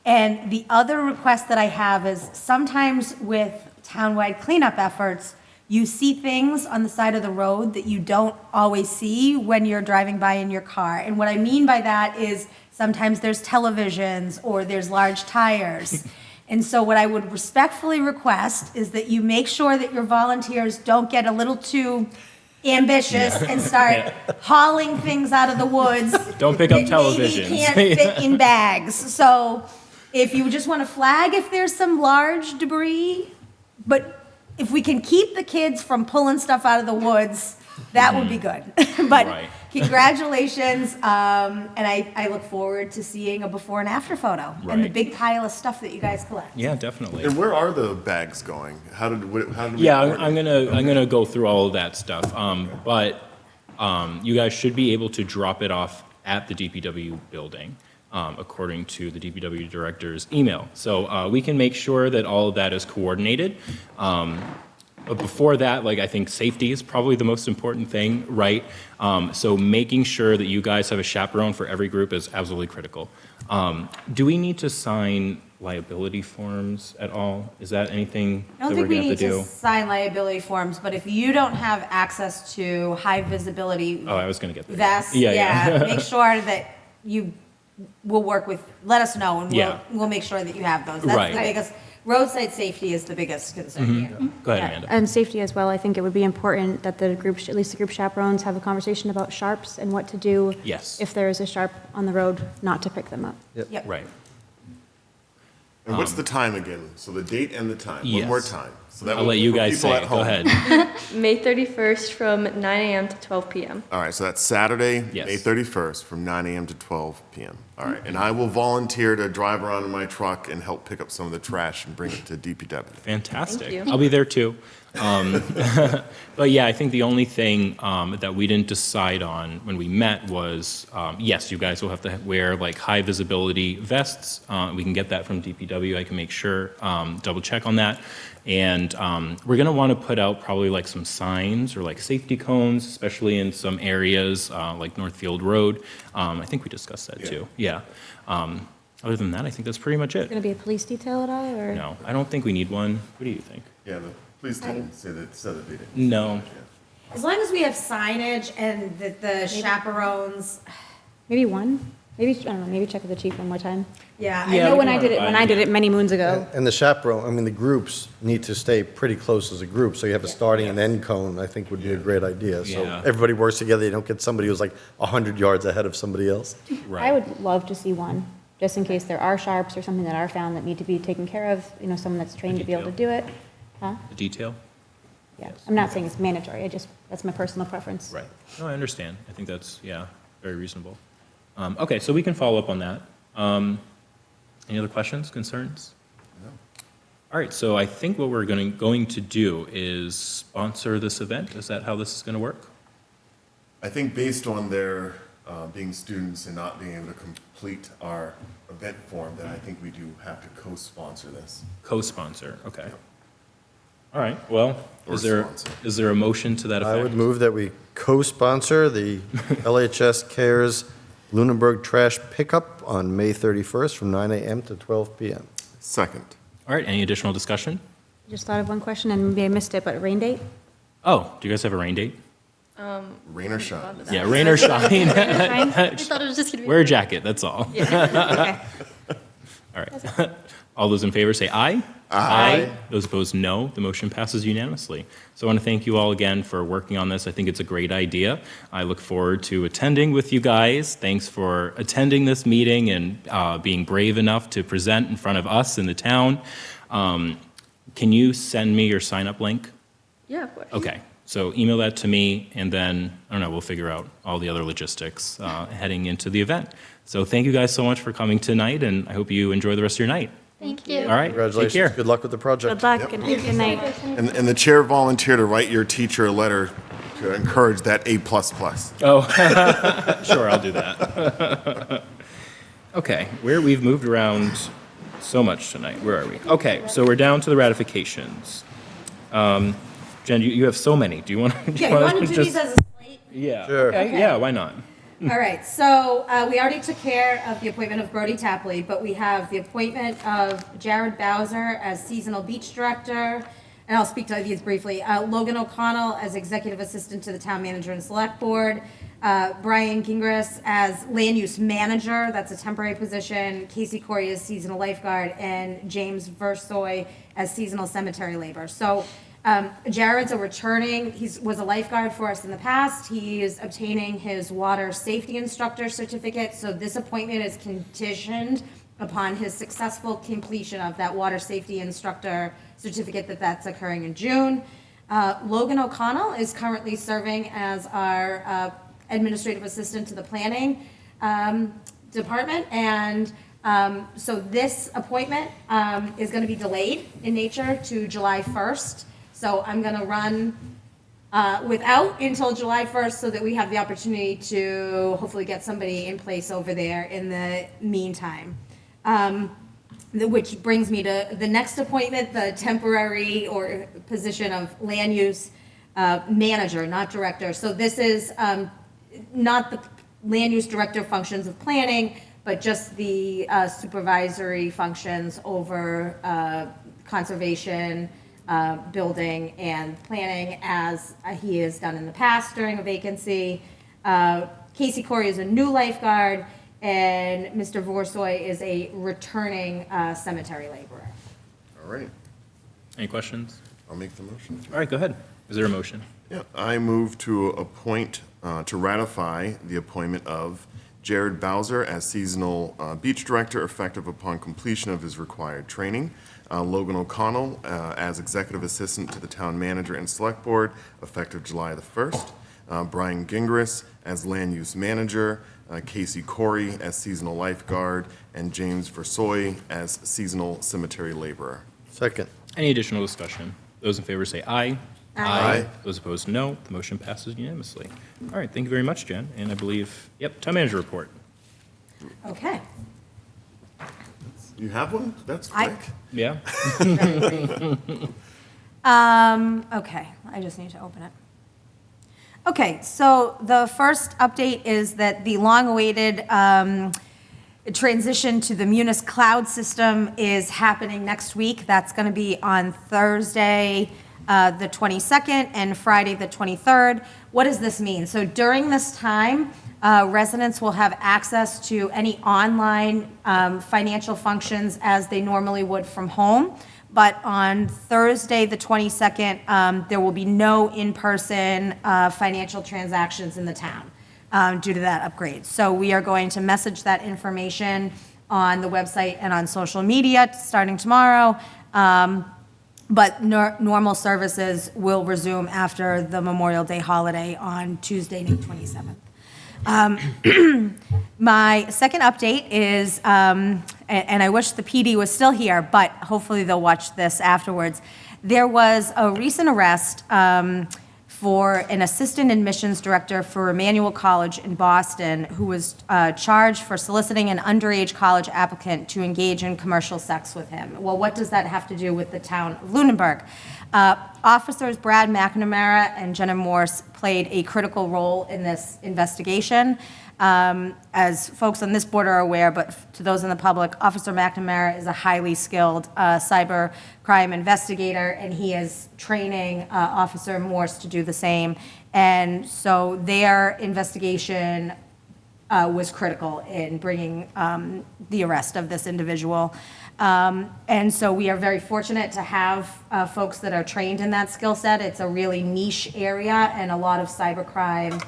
And the other request that I have is sometimes with townwide cleanup efforts, you see things on the side of the road that you don't always see when you're driving by in your car. And what I mean by that is sometimes there's televisions or there's large tires. And so what I would respectfully request is that you make sure that your volunteers don't get a little too ambitious and start hauling things out of the woods. Don't pick up that televisions. Maybe can't fit in bags. So if you just want to flag if there's some large debris, but if we can keep the kids from pulling stuff out of the woods, that would be good. But Right. congratulations, and I look forward to seeing a before and after photo and the Right. big pile of stuff that you guys collect. Yeah, definitely. And where are the bags going? How did we Yeah, coordinate? I'm gonna go through all of that stuff. But you guys should be able to drop it off at the DPW building, according to the DPW director's email. So we can make sure that all of that is coordinated. But before that, like, I think safety is probably the most important thing, right? So making sure that you guys have a chaperone for every group is absolutely critical. Do we need to sign liability forms at all? Is that anything I don't that we're think we gonna have need to to do? sign liability forms, but if you don't have access to high visibility Oh, I was gonna get there. vests, make sure that you will work with, let us know, and Yeah. we'll make sure that you have those. That's Right. the biggest, roadside safety is the biggest concern here. Go ahead, Amanda. And safety as well, I think it would be important that the group, at least the group chaperones, have a conversation about sharps and what to do Yes. if there is a sharp on the road, not to pick them up. Yep. Right. And what's the time again? So the date and the time. One more Yes. time. So that I'll will- let you for guys people say at it. Go home. ahead. May 31st from 9 a.m. to 12 p.m. All right, so that's Saturday, Yes. May 31st, from 9 a.m. to 12 p.m. All right, and I will volunteer to drive around in my truck and help pick up some of the trash and bring it to DPW. Fantastic. Thank you. I'll be there too. But yeah, I think the only thing that we didn't decide on when we met was, yes, you guys will have to wear like high visibility vests. We can get that from DPW. I can make sure, double check on that. And we're gonna wanna put out probably like some signs or like safety cones, especially in some areas like Northfield Road. I think we discussed that too. Yeah. Other than that, I think that's pretty much it. Going to be a police detail at all, or? No, I don't think we need one. What do you think? Yeah, the police didn't say that they didn't. No. As long as we have signage and that the chaperones, Maybe one? Maybe, I don't know, maybe check with the chief one more time. yeah. I Yeah, know we when can I did it, run it when by I did you. it many moons ago. And the chaperone, I mean, the groups need to stay pretty close as a group, so you have a starting and end cone, I think would be a great idea. So Yeah. everybody works together, you don't get somebody who's like 100 yards ahead of somebody else. I would love to see one, just in case there are sharps or something that are found that need to be taken care of, you know, someone that's trained to be able to do it. Huh? The detail? Yeah, I'm not saying it's mandatory, that's my personal preference. Right. No, I understand. I think that's, yeah, very reasonable. Okay, so we can follow up on that. Any other questions, concerns? No. All right, so I think what we're going to do is sponsor this event. Is that how this is going to work? I think based on their being students and not being able to complete our event form, then I think we do have to co-sponsor this. Co-sponsor, okay. All right, well, Or is there a motion to that effect? I would move that we co-sponsor the LHS Cares Lunenburg Trash Pickup on May 31st from 9 a.m. to 12 p.m. Second. All right, any additional discussion? Just thought of one question, and maybe I missed it, but rain date? Oh, do you guys have a rain date? Rain or shine? Yeah, rain or shine. I thought it was just gonna be. Wear a jacket, that's all. Okay. All right. All those in favor say aye. Aye. Those opposed, no. The motion passes unanimously. So I want to thank you all again for working on this. I think it's a great idea. I look forward to attending with you guys. Thanks for attending this meeting and being brave enough to present in front of us in the town. Can you send me your sign-up link? Yeah, of course. Okay, so email that to me, and then, I don't know, we'll figure out all the other logistics heading into the event. So thank you guys so much for coming tonight, and I hope you enjoy the rest of your night. Thank you. All right, take Congratulations, care. good luck with the project. Good luck, and good night. And the chair volunteered to write your teacher a letter to encourage that A++. Oh, sure, I'll do that. Okay, we've moved around so much tonight. Where are we? Okay, so we're down to the ratifications. Jen, you have so many. Do you want to? Yeah, you want to do these as a slate? Yeah. Sure. Okay, yeah, why not? All right, so we already took care of the appointment of Brody Tapley, but we have the appointment of Jared Bowser as seasonal beach director, and I'll speak to these briefly. Logan O'Connell as executive assistant to the town manager and select board. Brian Gingras as land use manager, that's a temporary position. Casey Corey as seasonal lifeguard, and James Versoy as seasonal cemetery labor. So Jared's a returning, was a lifeguard for us in the past. He is obtaining his water safety instructor certificate, so this appointment is conditioned upon his successful completion of that water safety instructor certificate that's occurring in June. Logan O'Connell is currently serving as our administrative assistant to the planning department, and so this appointment is going to be delayed in nature to July 1st. So I'm going to run without until July 1st so that we have the opportunity to hopefully get somebody in place over there in the meantime. Which brings me to the next appointment, the temporary or position of land use manager, not director. So this is not the land use director functions of planning, but just the supervisory functions over conservation, building, and planning, as he has done in the past during a vacancy. Casey Corey is a new lifeguard, and Mr. Vorsoy is a returning cemetery laborer. All right, Any questions? I'll make the motion. All right, go ahead. Is there a motion? Yeah, I move to appoint, to ratify the appointment of Jared Bowser as seasonal beach director effective upon completion of his required training. Logan O'Connell as executive assistant to the town manager and select board effective July the 1st. Brian Gingras as land use manager. Casey Corey as seasonal lifeguard. And James Versoy as seasonal cemetery laborer. Second. Any additional discussion? Those in favor say aye. Aye. Those opposed, no. The motion passes unanimously. All right, thank you very much, Jen. And I believe, yep, town manager report. Okay. You have one? That's I- quick. Yeah? Okay, I just need to open it. Okay, so the first update is that the long-awaited transition to the Munis cloud system is happening next week. That's going to be on Thursday, the 22nd, and Friday, the 23rd. What does this mean? So during this time, residents will have access to any online financial functions as they normally would from home. But on Thursday, the 22nd, there will be no in-person financial transactions in the town due to that upgrade. So we are going to message that information on the website and on social media starting tomorrow. But normal services will resume after the Memorial Day holiday on Tuesday, May 27th. My second update is, and I wish the PD was still here, but hopefully they'll watch this afterwards. There was a recent arrest for an assistant admissions director for Emmanuel College in Boston who was charged for soliciting an underage college applicant to engage in commercial sex with him. Well, what does that have to do with the town of Lunenburg? Officers Brad McNamara and Jenna Morse played a critical role in this investigation. As folks on this board are aware, but to those in the public, Officer McNamara is a highly skilled cyber crime investigator, and he is training Officer Morse to do the same. And so their investigation was critical in bringing the arrest of this individual. And so we are very fortunate to have folks that are trained in that skill set. It's a really niche area, and a lot of cybercrime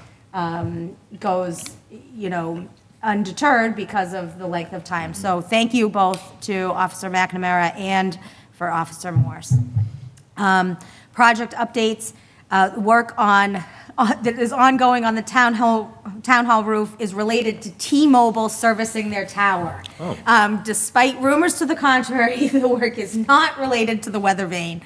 goes, undeterred because of the length of time. So thank you both to Officer McNamara and for Officer Morse. Project updates, work on that is ongoing on the town hall roof is related to T-Mobile servicing their tower. Despite rumors to the contrary, the work is not related to the weather vane.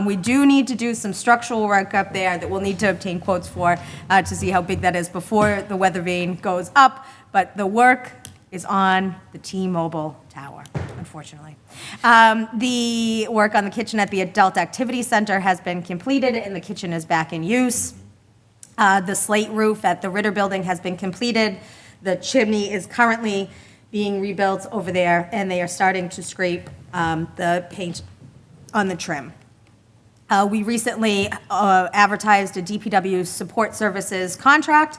We do need to do some structural work up there that we'll need to obtain quotes for to see how big that is before the weather vane goes up, but the work is on the T-Mobile tower, unfortunately. The work on the kitchen at the Adult Activity Center has been completed, and the kitchen is back in use. The slate roof at the Ritter Building has been completed. The chimney is currently being rebuilt over there, and they are starting to scrape the paint on the trim. We recently advertised a DPW support services contract.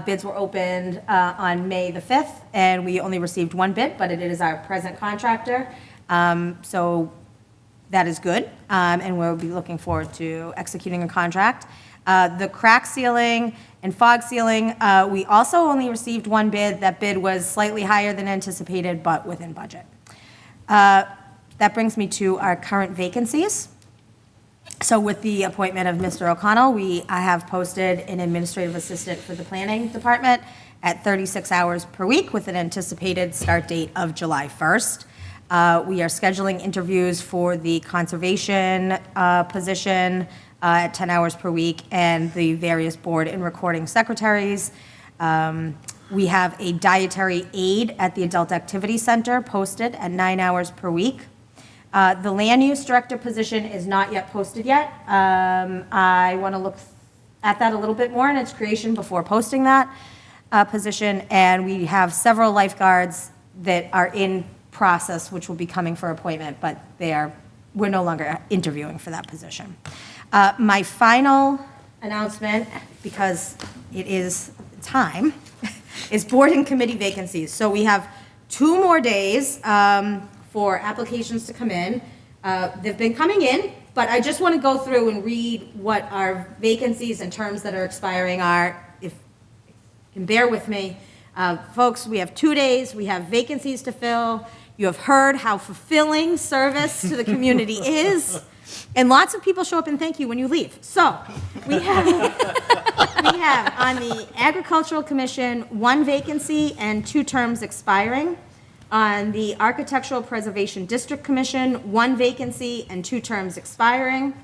Bids were opened on May the 5th, and we only received one bid, but it is our present contractor. So that is good, and we'll be looking forward to executing a contract. The crack sealing and fog sealing, we also only received one bid. That bid was slightly higher than anticipated, but within budget. That brings me to our current vacancies. So with the appointment of Mr. O'Connell, I have posted an administrative assistant for the planning department at 36 hours per week with an anticipated start date of July 1st. We are scheduling interviews for the conservation position at 10 hours per week, and the various board and recording secretaries. We have a dietary aide at the Adult Activity Center posted at 9 hours per week. The land use director position is not yet posted yet. I want to look at that a little bit more in its creation before posting that position. And we have several lifeguards that are in process, which will be coming for appointment, but we're no longer interviewing for that position. My final announcement, because it is time, is board and committee vacancies. So we have 2 more days for applications to come in. They've been coming in, but I just want to go through and read what our vacancies and terms that are expiring are. If you can bear with me. Folks, we have 2 days. We have vacancies to fill. You have heard how fulfilling service to the community is. And lots of people show up and thank you when you leave. So we have on the Agricultural Commission 1 vacancy and 2 terms expiring. On the Architectural Preservation District Commission, 1 vacancy and 2 terms expiring.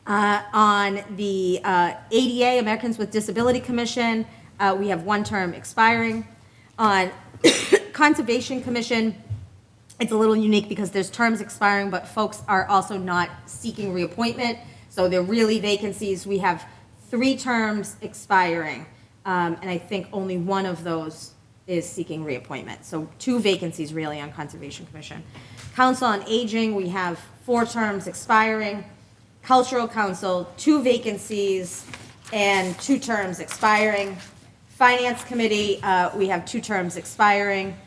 On the ADA, Americans with Disability Commission, we have 1 term expiring. On Conservation Commission, it's a little unique because there's terms expiring, but folks are also not seeking reappointment. So they're really vacancies. We have 3 terms expiring, and I think only 1 of those is seeking reappointment. So 2 vacancies really on Conservation Commission. Council on Aging, we have 4 terms expiring. Cultural Council, 2 vacancies and 2 terms expiring. Finance Committee, we have 2 terms expiring.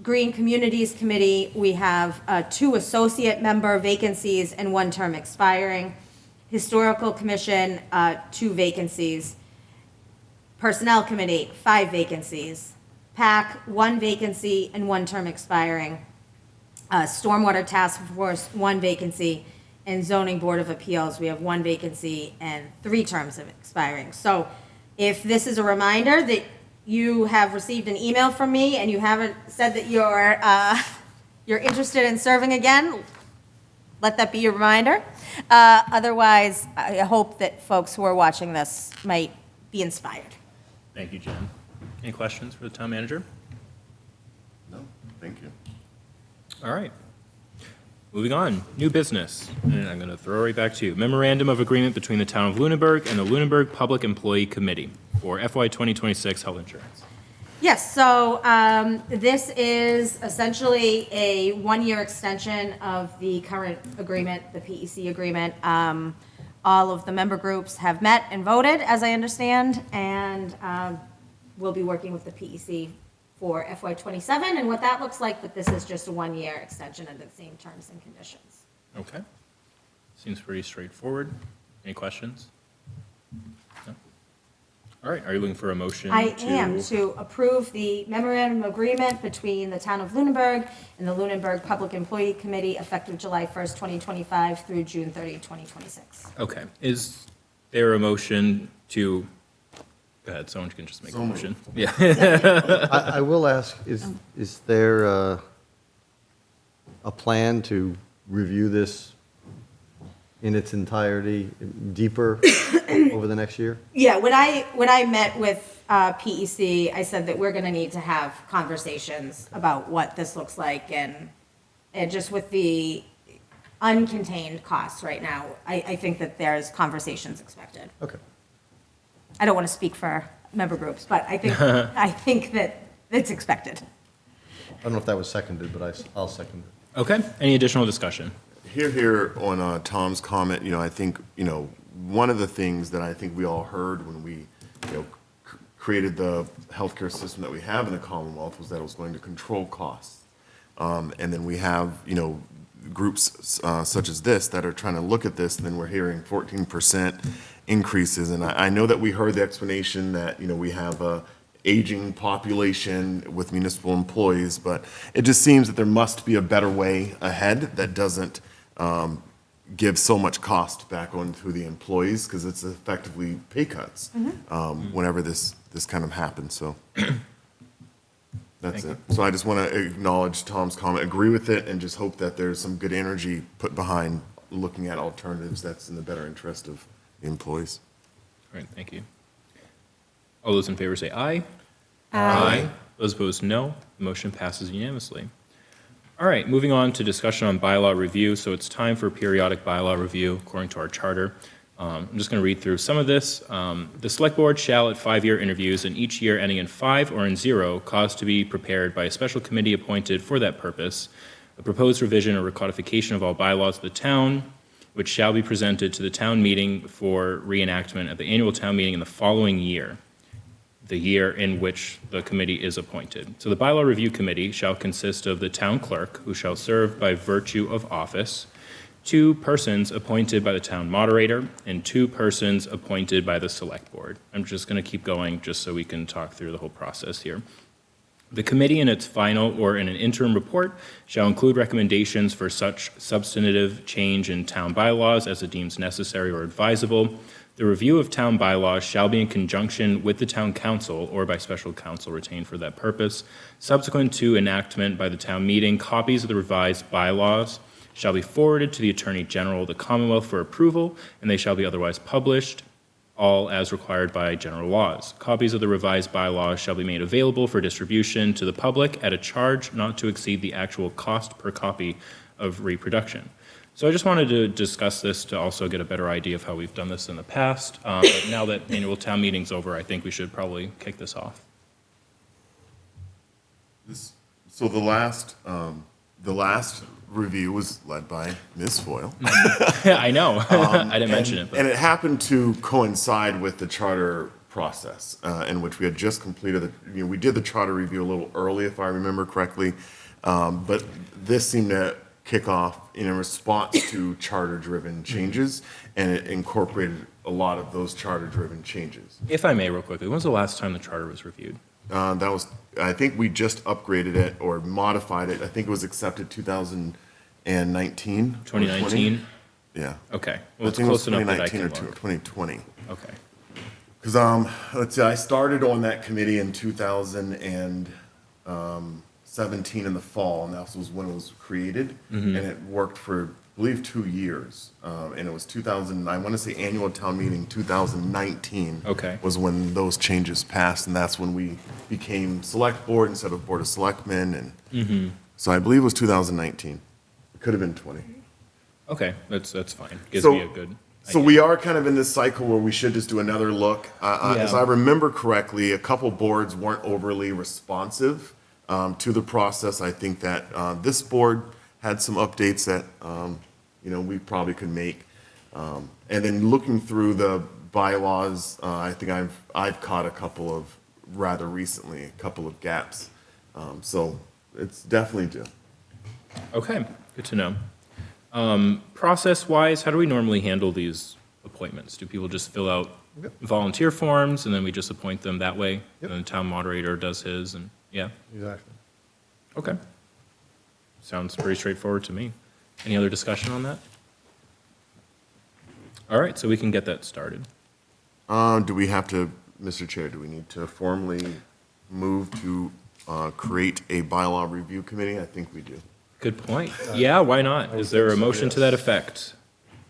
Green Communities Committee, we have 2 associate member vacancies and 1 term expiring. Historical Commission, 2 vacancies. Personnel Committee, 5 vacancies. PAC, 1 vacancy and 1 term expiring. Stormwater Task Force, 1 vacancy. And Zoning Board of Appeals, we have 1 vacancy and 3 terms of expiring. So if this is a reminder that you have received an email from me and you haven't said that you're interested in serving again, let that be your reminder. Otherwise, I hope that folks who are watching this might be inspired. Thank you, Jen. Any questions for the town manager? No, thank you. All right. Moving on, new business, and I'm going to throw it right back to you. Memorandum of Agreement between the Town of Lunenburg and the Lunenburg Public Employee Committee for FY 2026 health insurance. Yes, so this is essentially a 1-year extension of the current agreement, the PEC agreement. All of the member groups have met and voted, as I understand, and we'll be working with the PEC for FY '27 and what that looks like, but this is just a 1-year extension under the same terms and conditions. Okay. Seems pretty straightforward. Any questions? No? All right, are you looking for a motion I am to approve the memorandum of agreement between the Town of Lunenburg and the Lunenburg Public Employee Committee effective July 1st, 2025 through June 30, 2026. Okay, is there a motion to, go ahead, someone can just make a motion. Yeah. I will ask, is there a plan to review this in its entirety deeper over the next year? Yeah, when I met with PEC, I said that we're going to need to have conversations about what this looks like, and just with the uncontained costs right now, I think that there's conversations expected. Okay. I don't want to speak for member groups, but I think that it's expected. I don't know if that was seconded, but I'll second it. Okay, any additional discussion? Here on Tom's comment, I think, one of the things that I think we all heard when we, created the healthcare system that we have in the Commonwealth was that it was going to control costs. And then we have, groups such as this that are trying to look at this, and then we're hearing 14% increases. And I know that we heard the explanation that, we have a aging population with municipal employees, but it just seems that there must be a better way ahead that doesn't give so much cost back onto the employees, because it's effectively pay cuts whenever this kind of happens. So that's it. So I just want to acknowledge Tom's comment, agree with it, and just hope that there's some good energy put behind looking at alternatives that's in the better interest of the employees. All right, thank you. All those in favor say aye. Aye. Those opposed, no. The motion passes unanimously. All right, moving on to discussion on bylaw review. So it's time for periodic bylaw review according to our charter. I'm just going to read through some of this. The Select Board shall, at 5-year interviews, and each year ending in 5 or in 0, cause to be prepared by a special committee appointed for that purpose, a proposed revision or recodification of all bylaws of the town, which shall be presented to the town meeting for reenactment at the annual town meeting in the following year, the year in which the committee is appointed. So the Bylaw Review Committee shall consist of the town clerk, who shall serve by virtue of office, 2 persons appointed by the town moderator, and 2 persons appointed by the Select Board. I'm just going to keep going just so we can talk through the whole process here. The committee in its final or in an interim report shall include recommendations for such substantive change in town bylaws as it deems necessary or advisable. The review of town bylaws shall be in conjunction with the town council or by special counsel retained for that purpose. Subsequent to enactment by the town meeting, copies of the revised bylaws shall be forwarded to the Attorney General of the Commonwealth for approval, and they shall be otherwise published, all as required by general laws. Copies of the revised bylaws shall be made available for distribution to the public at a charge not to exceed the actual cost per copy of reproduction. So I just wanted to discuss this to also get a better idea of how we've done this in the past. But now that annual town meeting's over, I think we should probably kick this off. So the last review was led by Ms. Foyle. I know. I didn't mention it. But. And it happened to coincide with the charter process in which we had just completed we did the charter review a little early, if I remember correctly. But this seemed to kick off in response to charter-driven changes, and it incorporated a lot of those charter-driven changes. If I may, real quickly, when was the last time the charter was reviewed? That was, I think we just upgraded it or modified it. I think it was accepted 2019. 2019? Yeah. Okay. Well, it's close enough that I can look. 2020. Okay. Because, let's see, I started on that committee in 2017 in the fall, and that was when it was created. Mm-hmm. And it worked for, I believe, 2 years. And it was I want to say annual town meeting 2019 Okay. was when those changes passed, and that's when we became select board instead of board of selectmen. And Mm-hmm. so I believe it was 2019. It could have been 20. Okay, that's fine. Gives me a good So we are kind of in this cycle where we should just do another look. As I remember correctly, a couple boards weren't overly responsive to the process. I think that this board had some updates that we probably could make. And then looking through the bylaws, I think I've caught a couple of rather recently, a couple of gaps. So it's definitely due. Okay, good to know. Process-wise, how do we normally handle these appointments? Do people just fill out volunteer forms and then we just appoint them that way? And then the town moderator does his and, yeah? Exactly. Okay. Sounds pretty straightforward to me. Any other discussion on that? All right, so we can get that started. Do we have to, Mr. Chair, do we need to formally move to create a bylaw review committee? I think we do. Good point. Yeah, why not? Is there a motion to that effect?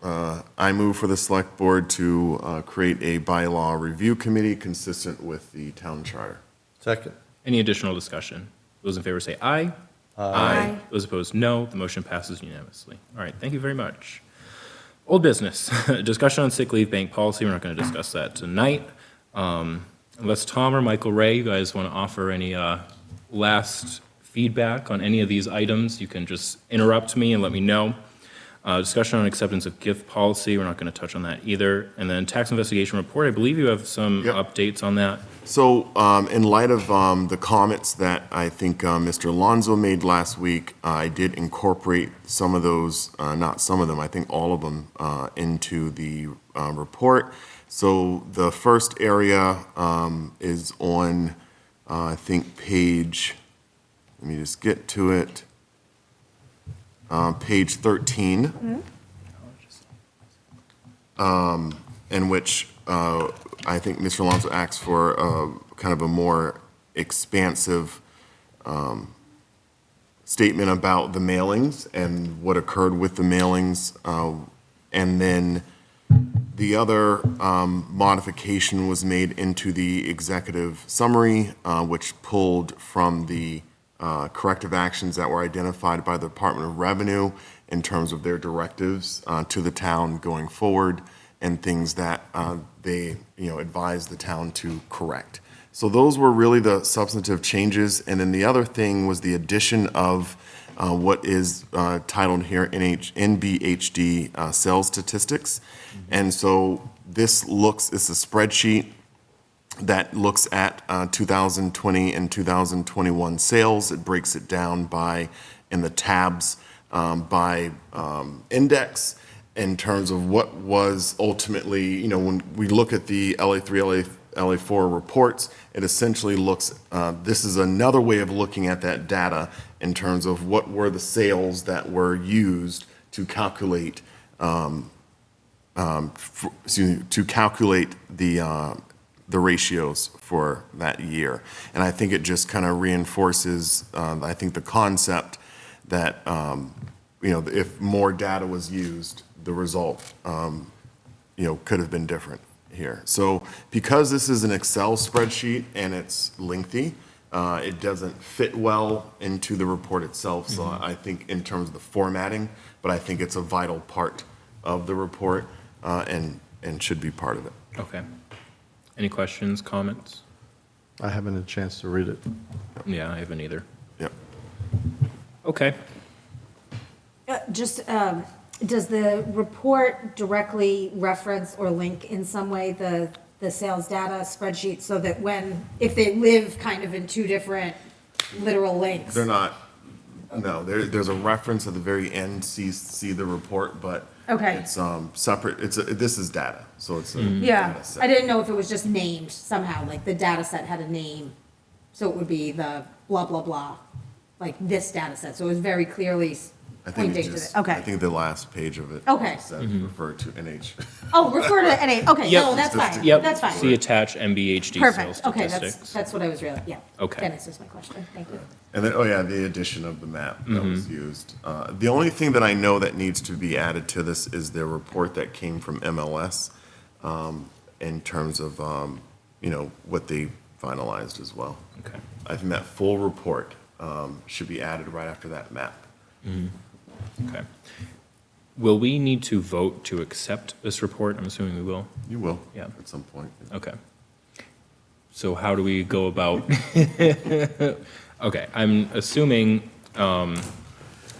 I move for the select board to create a bylaw review committee consistent with the town charter. Second. Any additional discussion? Those in favor say aye. Aye. Those opposed, no. The motion passes unanimously. All right, thank you very much. Old business, discussion on sick leave bank policy. We're not going to discuss that tonight. Unless Tom or Michael Ray, you guys want to offer any last feedback on any of these items, you can just interrupt me and let me know. Discussion on acceptance of gift policy, we're not going to touch on that either. And then tax investigation report, I believe you have some updates on that. So in light of the comments that I think Mr. Alonso made last week, I did incorporate some of those, not some of them, I think all of them, into the report. So the first area is on, I think, page, let me just get to it, page 13, in which I think Mr. Alonso asks for kind of a more expansive statement about the mailings and what occurred with the mailings. And then the other modification was made into the executive summary, which pulled from the corrective actions that were identified by the Department of Revenue in terms of their directives to the town going forward and things that they, advised the town to correct. So those were really the substantive changes. And then the other thing was the addition of what is titled here NBHD sales statistics. And so it's a spreadsheet that looks at 2020 and 2021 sales. It breaks it down in the tabs by index in terms of what was ultimately, when we look at the LA3, LA4 reports, it essentially looks, this is another way of looking at that data in terms of what were the sales that were used to calculate, the ratios for that year. And I think it just kind of reinforces, I think, the concept that, if more data was used, the result, could have been different here. So because this is an Excel spreadsheet and it's lengthy, it doesn't fit well into the report itself. So I think in terms of the formatting, but I think it's a vital part of the report and should be part of it. Okay. Any questions, comments? I haven't had a chance to read it. Yeah, I haven't either. Yep. Okay. Does the report directly reference or link in some way the sales data spreadsheet so that if they live kind of in two different literal links? They're not, no, there's a reference at the very end, see the report, but Okay. it's separate, this is data, so it's a Yeah, data set. I didn't know if it was just named somehow, like the data set had a name, so it would be the blah, blah, blah, like this data set, so it was very clearly I think pointing it to just, the, okay. I think the last page of it. Okay. Said refer to NH. Oh, refer to NA, okay, Yep. no, that's fine, Yep. that's fine. See attached MBHD sales Perfect, okay, statistics. that's what I was really, yeah. Okay. That answers my question, thank you. And then, the addition of the map that was used. The only thing that I know that needs to be added to this is the report that came from MLS in terms of, what they finalized as well. Okay. I think that full report should be added right after that map. Okay. Will we need to vote to accept this report? I'm assuming we will. You will. Yeah. At some point. Okay. So how do we go about? Okay, I'm assuming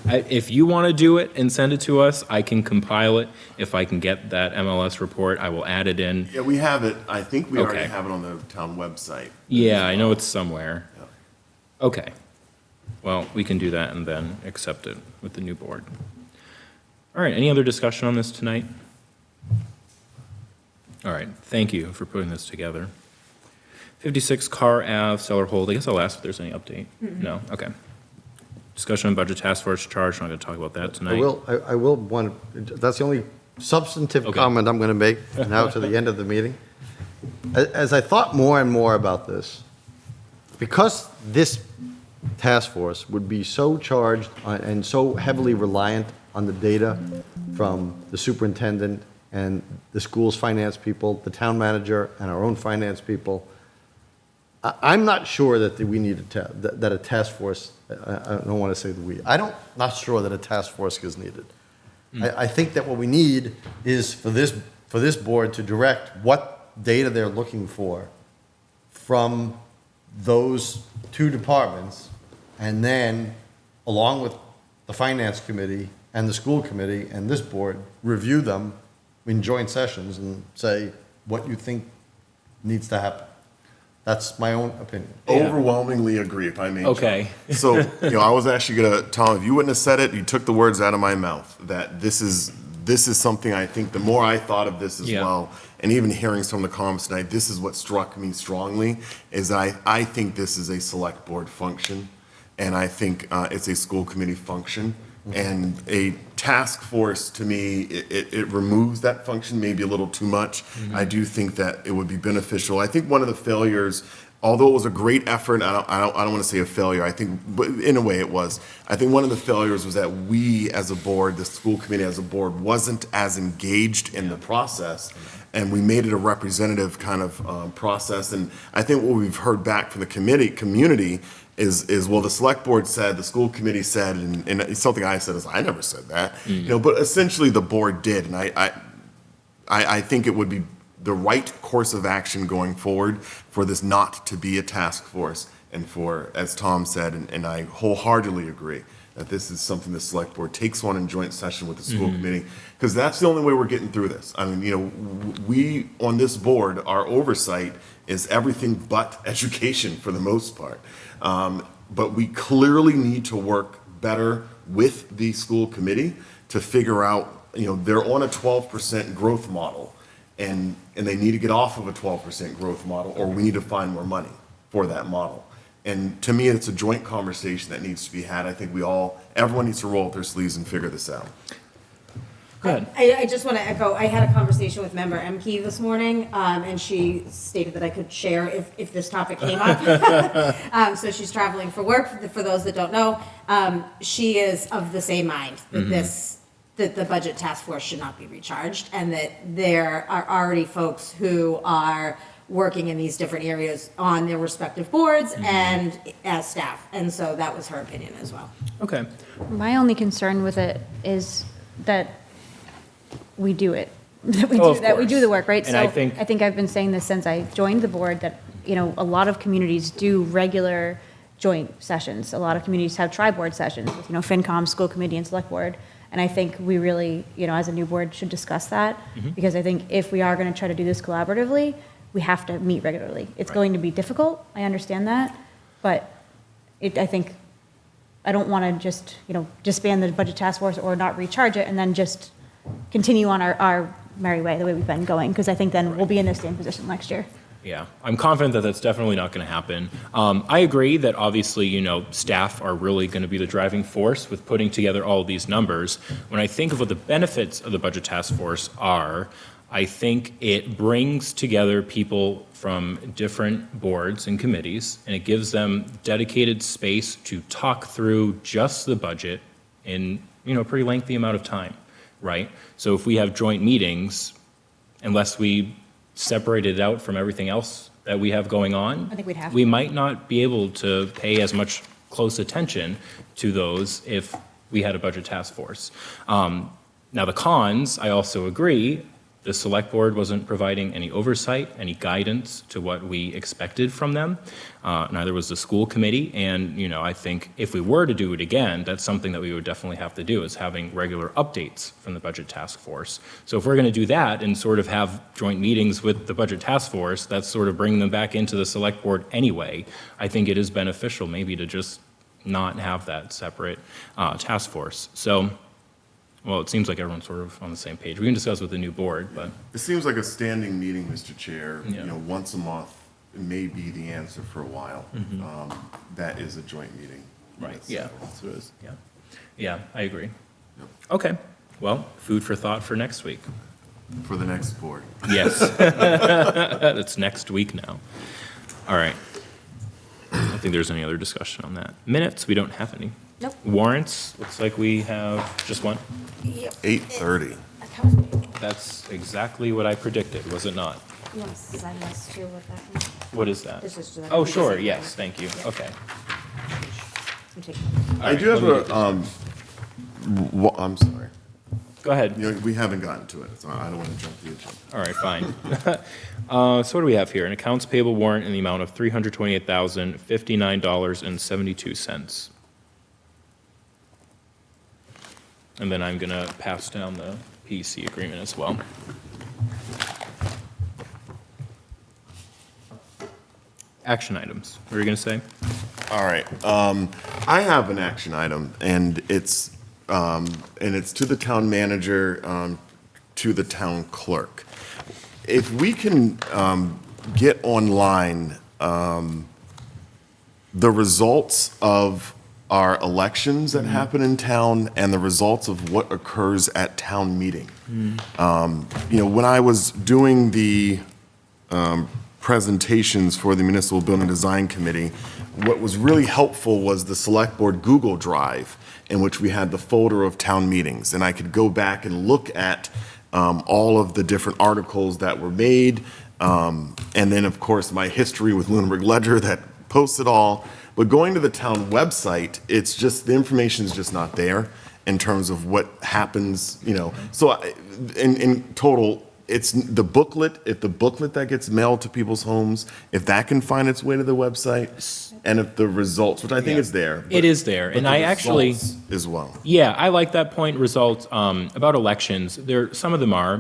if you want to do it and send it to us, I can compile it. If I can get that MLS report, I will add it in. Yeah, we have it. I think we already Okay. have it on the town website. Yeah, I know it's somewhere. Okay. Well, we can do that and then accept it with the new board. All right, any other discussion on this tonight? All right, thank you for putting this together. 56 Carr Ave, Cellar Hold. I guess I'll ask if there's any update. No? Okay. Discussion on budget task force charge. I'm not going to talk about that tonight. I will want, that's the only substantive comment I'm going to make now to the end of the meeting. As I thought more and more about this, because this task force would be so charged and so heavily reliant on the data from the superintendent and the school's finance people, the town manager, and our own finance people, I'm not sure that we need that a task force, I don't want to say that I'm not sure that a task force is needed. I think that what we need is for this board to direct what data they're looking for from those two departments, and then, along with the finance committee and the school committee and this board, review them in joint sessions and say what you think needs to happen. That's my own opinion. Overwhelmingly agree, if I may. Okay. So, I was actually going to, Tom, if you wouldn't have said it, you took the words out of my mouth, that this is something I think, the more I thought of this as well, and even hearing some of the comments tonight, this is what struck me strongly, is I think this is a select board function, and I think it's a school committee function. And a task force, to me, it removes that function maybe a little too much. I do think that it would be beneficial. I think one of the failures although it was a great effort, I don't want to say a failure. I think, but in a way, it was. I think one of the failures was that we, as a board, the school committee as a board, wasn't as engaged in the process, and we made it a representative kind of process. And I think what we've heard back from the community is well, the select board said, the school committee said, and something I said is I never said that, but essentially the board did, and I think it would be the right course of action going forward for this not to be a task force, and for, as Tom said, and I wholeheartedly agree, that this is something the select board takes on in joint session with the school committee, because that's the only way we're getting through this. I mean, we on this board, our oversight is everything but education for the most part. But we clearly need to work better with the school committee to figure out, they're on a 12% growth model, and they need to get off of a 12% growth model, or we need to find more money for that model. And to me, it's a joint conversation that needs to be had. I think everyone needs to roll up their sleeves and figure this out. Go ahead. I just want to echo, I had a conversation with member MP this morning, and she stated that I could share if this topic came up. So she's traveling for work, for those that don't know. She is of the same mind that that the budget task force should not be recharged, and that there are already folks who are working in these different areas on their respective boards and as staff. And so that was her opinion as well. Okay. My only concern with it is that we do it, that we do the work, right? And So I think I've been saying this since I joined the board, that, a lot of communities do regular joint sessions. A lot of communities have tri-board sessions with, FinCom, school committee, and select board. And I think we really, as a new board, should discuss that, because I think if we are going to try to do this collaboratively, we have to meet regularly. It's going to be difficult, I understand that, but I don't want to just, disband the budget task force or not recharge it and then just continue on our merry way, the way we've been going, because I think then we'll be in the same position next year. Yeah, I'm confident that that's definitely not going to happen. I agree that obviously, staff are really going to be the driving force with putting together all of these numbers. When I think of what the benefits of the budget task force are, I think it brings together people from different boards and committees, and it gives them dedicated space to talk through just the budget in, a pretty lengthy amount of time, right? So if we have joint meetings, unless we separate it out from everything else that we have going on, I think we'd have we to. might not be able to pay as much close attention to those if we had a budget task force. Now the cons, I also agree, the select board wasn't providing any oversight, any guidance to what we expected from them. Neither was the school committee. And, I think if we were to do it again, that's something that we would definitely have to do, is having regular updates from the budget task force. So if we're going to do that and sort of have joint meetings with the budget task force, that's sort of bringing them back into the select board anyway, I think it is beneficial maybe to just not have that separate task force. So, well, it seems like everyone's sort of on the same page. We can discuss with the new board, but. It seems like a standing meeting, Mr. Chair, once a month may be the answer for a while. That is a joint meeting. Right, yeah, that's what it is, yeah. Yeah, I agree. Okay, well, food for thought for next week. For the next board. Yes. It's next week now. All right. I don't think there's any other discussion on that. Minutes, we don't have any. Nope. Warrants, looks like we have just one. 8:30. That's exactly what I predicted, was it not? You want to sign this too with that one? What is that? This is the- Oh, sure, yes, thank you, okay. I'm taking- I do have I'm sorry. Go ahead. We haven't gotten to it, so I don't want to jump the agenda. All right, fine. So what do we have here? An accounts payable warrant in the amount of $328,059.72. And then I'm going to pass down the PC agreement as well. Action items. What were you going to say? All right. I have an action item, and it's to the town manager, to the town clerk. If we can get online the results of our elections that happen in town and the results of what occurs at town meeting. When I was doing the presentations for the Municipal Building Design Committee, what was really helpful was the Select Board Google Drive, in which we had the folder of town meetings, and I could go back and look at all of the different articles that were made, and then, of course, my history with Lunenburg Ledger that posts it all. But going to the town website, it's just, the information is just not there in terms of what happens, you know. So in total, it's the booklet, if the booklet that gets mailed to people's homes, if that can find its way to the website, and if the results, which I think is there. It is there, and I actually as well. Yeah, I like that point. Results about elections. Some of them are,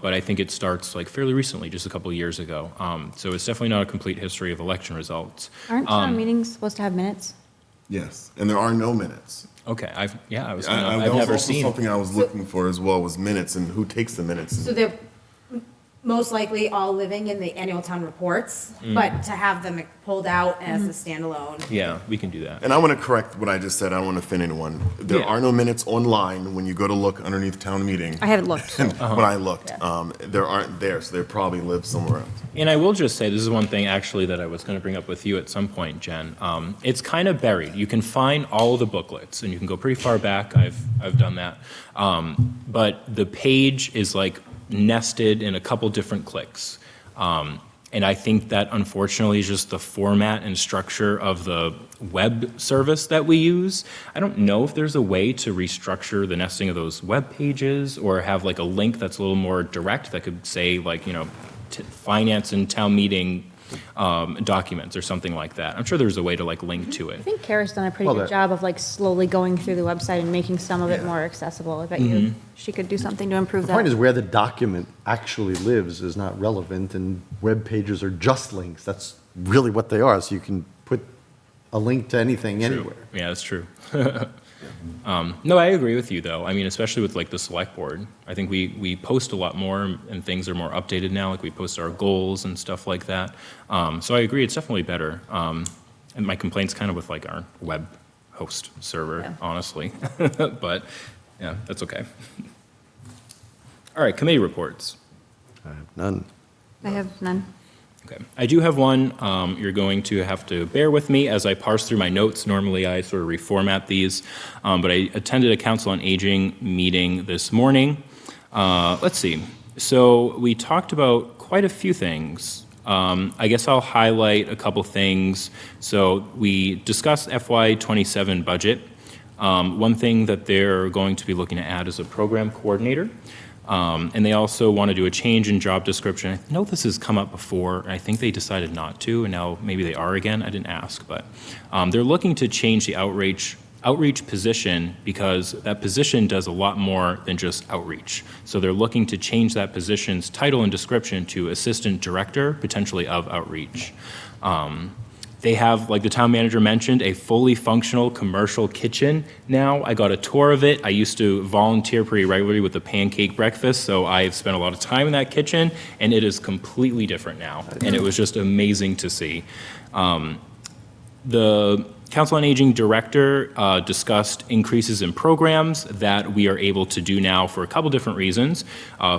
but I think it starts like fairly recently, just a couple of years ago. So it's definitely not a complete history of election results. Aren't town meetings supposed to have minutes? Yes, and there are no minutes. Okay, I've That never was also seen. something I was looking for as well, was minutes, and who takes the minutes. So they're most likely all living in the annual town reports, but to have them pulled out as a standalone. Yeah, we can do that. And I want to correct what I just said. I don't want to offend anyone. There are no minutes online when you go to look underneath town meeting. I haven't looked. When I looked, there aren't there, so they probably live somewhere else. And I will just say, this is one thing actually that I was going to bring up with you at some point, Jen. It's kind of buried. You can find all of the booklets, and you can go pretty far back. I've done that. But the page is like nested in a couple different clicks. And I think that unfortunately is just the format and structure of the web service that we use. I don't know if there's a way to restructure the nesting of those web pages or have like a link that's a little more direct that could say like, you know, finance and town meeting documents or something like that. I'm sure there's a way to like link to I it. think Kara's done a pretty good job of like slowly going through the website and making some of it more accessible. I bet you she could do something to improve The that. point is where the document actually lives is not relevant, and web pages are just links. That's really what they are. So you can put a link to anything anywhere. Yeah, that's true. No, I agree with you though. I mean, especially with like the select board. I think we post a lot more and things are more updated now. Like we post our goals and stuff like that. So I agree, it's definitely better. And my complaint's kind of with like our web host server, honestly. But yeah, that's okay. All right, committee reports. I have none. I have none. Okay. I do have one. You're going to have to bear with me as I parse through my notes. Normally, I sort of reformat these, but I attended a Council on Aging meeting this morning. Let's see. So we talked about quite a few things. I guess I'll highlight a couple things. So we discussed FY27 budget. One thing that they're going to be looking to add is a program coordinator. And they also want to do a change in job description. I know this has come up before, and I think they decided not to, and now maybe they are again. I didn't ask, but they're looking to change the outreach position because that position does a lot more than just outreach. So they're looking to change that position's title and description to assistant director, potentially of outreach. They have, like the town manager mentioned, a fully functional commercial kitchen now. I got a tour of it. I used to volunteer pretty regularly with the pancake breakfast, so I've spent a lot of time in that kitchen, and it is completely different now, and it was just amazing to see. The Council on Aging Director discussed increases in programs that we are able to do now for a couple different reasons.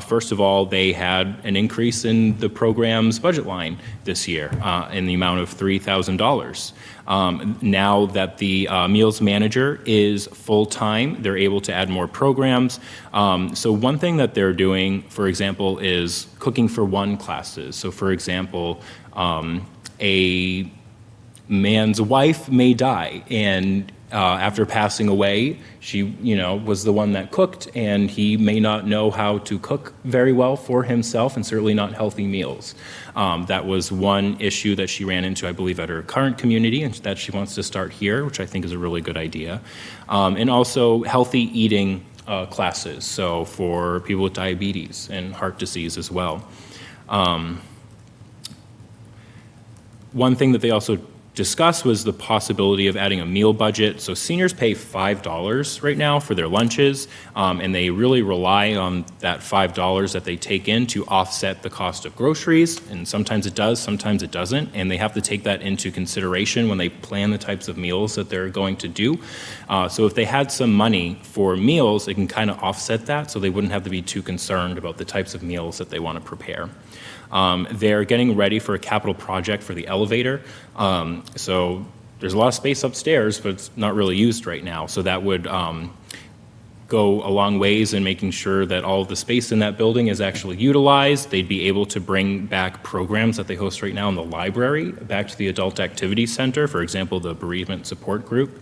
First of all, they had an increase in the program's budget line this year in the amount of $3,000. Now that the meals manager is full-time, they're able to add more programs. So one thing that they're doing, for example, is cooking for one classes. So for example, a man's wife may die, and after passing away, she, was the one that cooked, and he may not know how to cook very well for himself, and certainly not healthy meals. That was one issue that she ran into, I believe, at her current community, and that she wants to start here, which I think is a really good idea. And also healthy eating classes, so for people with diabetes and heart disease as well. One thing that they also discussed was the possibility of adding a meal budget. So seniors pay $5 right now for their lunches, and they really rely on that $5 that they take in to offset the cost of groceries, and sometimes it does, sometimes it doesn't, and they have to take that into consideration when they plan the types of meals that they're going to do. So if they had some money for meals, it can kind of offset that, so they wouldn't have to be too concerned about the types of meals that they want to prepare. They're getting ready for a capital project for the elevator. So there's a lot of space upstairs, but it's not really used right now. So that would go a long ways in making sure that all of the space in that building is actually utilized. They'd be able to bring back programs that they host right now in the library back to the Adult Activity Center, for example, the Bereavement Support Group.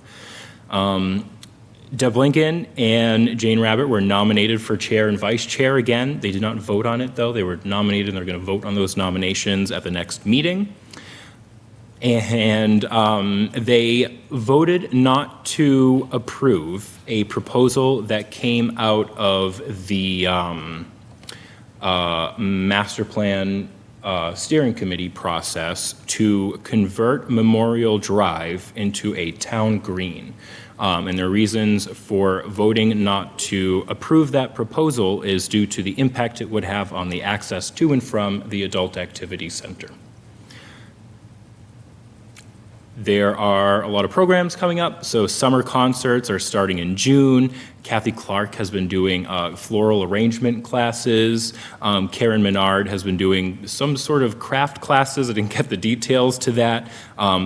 Deb Lincoln and Jane Rabbit were nominated for chair and vice chair again. They did not vote on it, though. They were nominated, and they're going to vote on those nominations at the next meeting. And they voted not to approve a proposal that came out of the master plan steering committee process to convert Memorial Drive into a town green. And their reasons for voting not to approve that proposal is due to the impact it would have on the access to and from the Adult Activity Center. There are a lot of programs coming up. So summer concerts are starting in June. Kathy Clark has been doing floral arrangement classes. Karen Menard has been doing some sort of craft classes. I didn't get the details to that.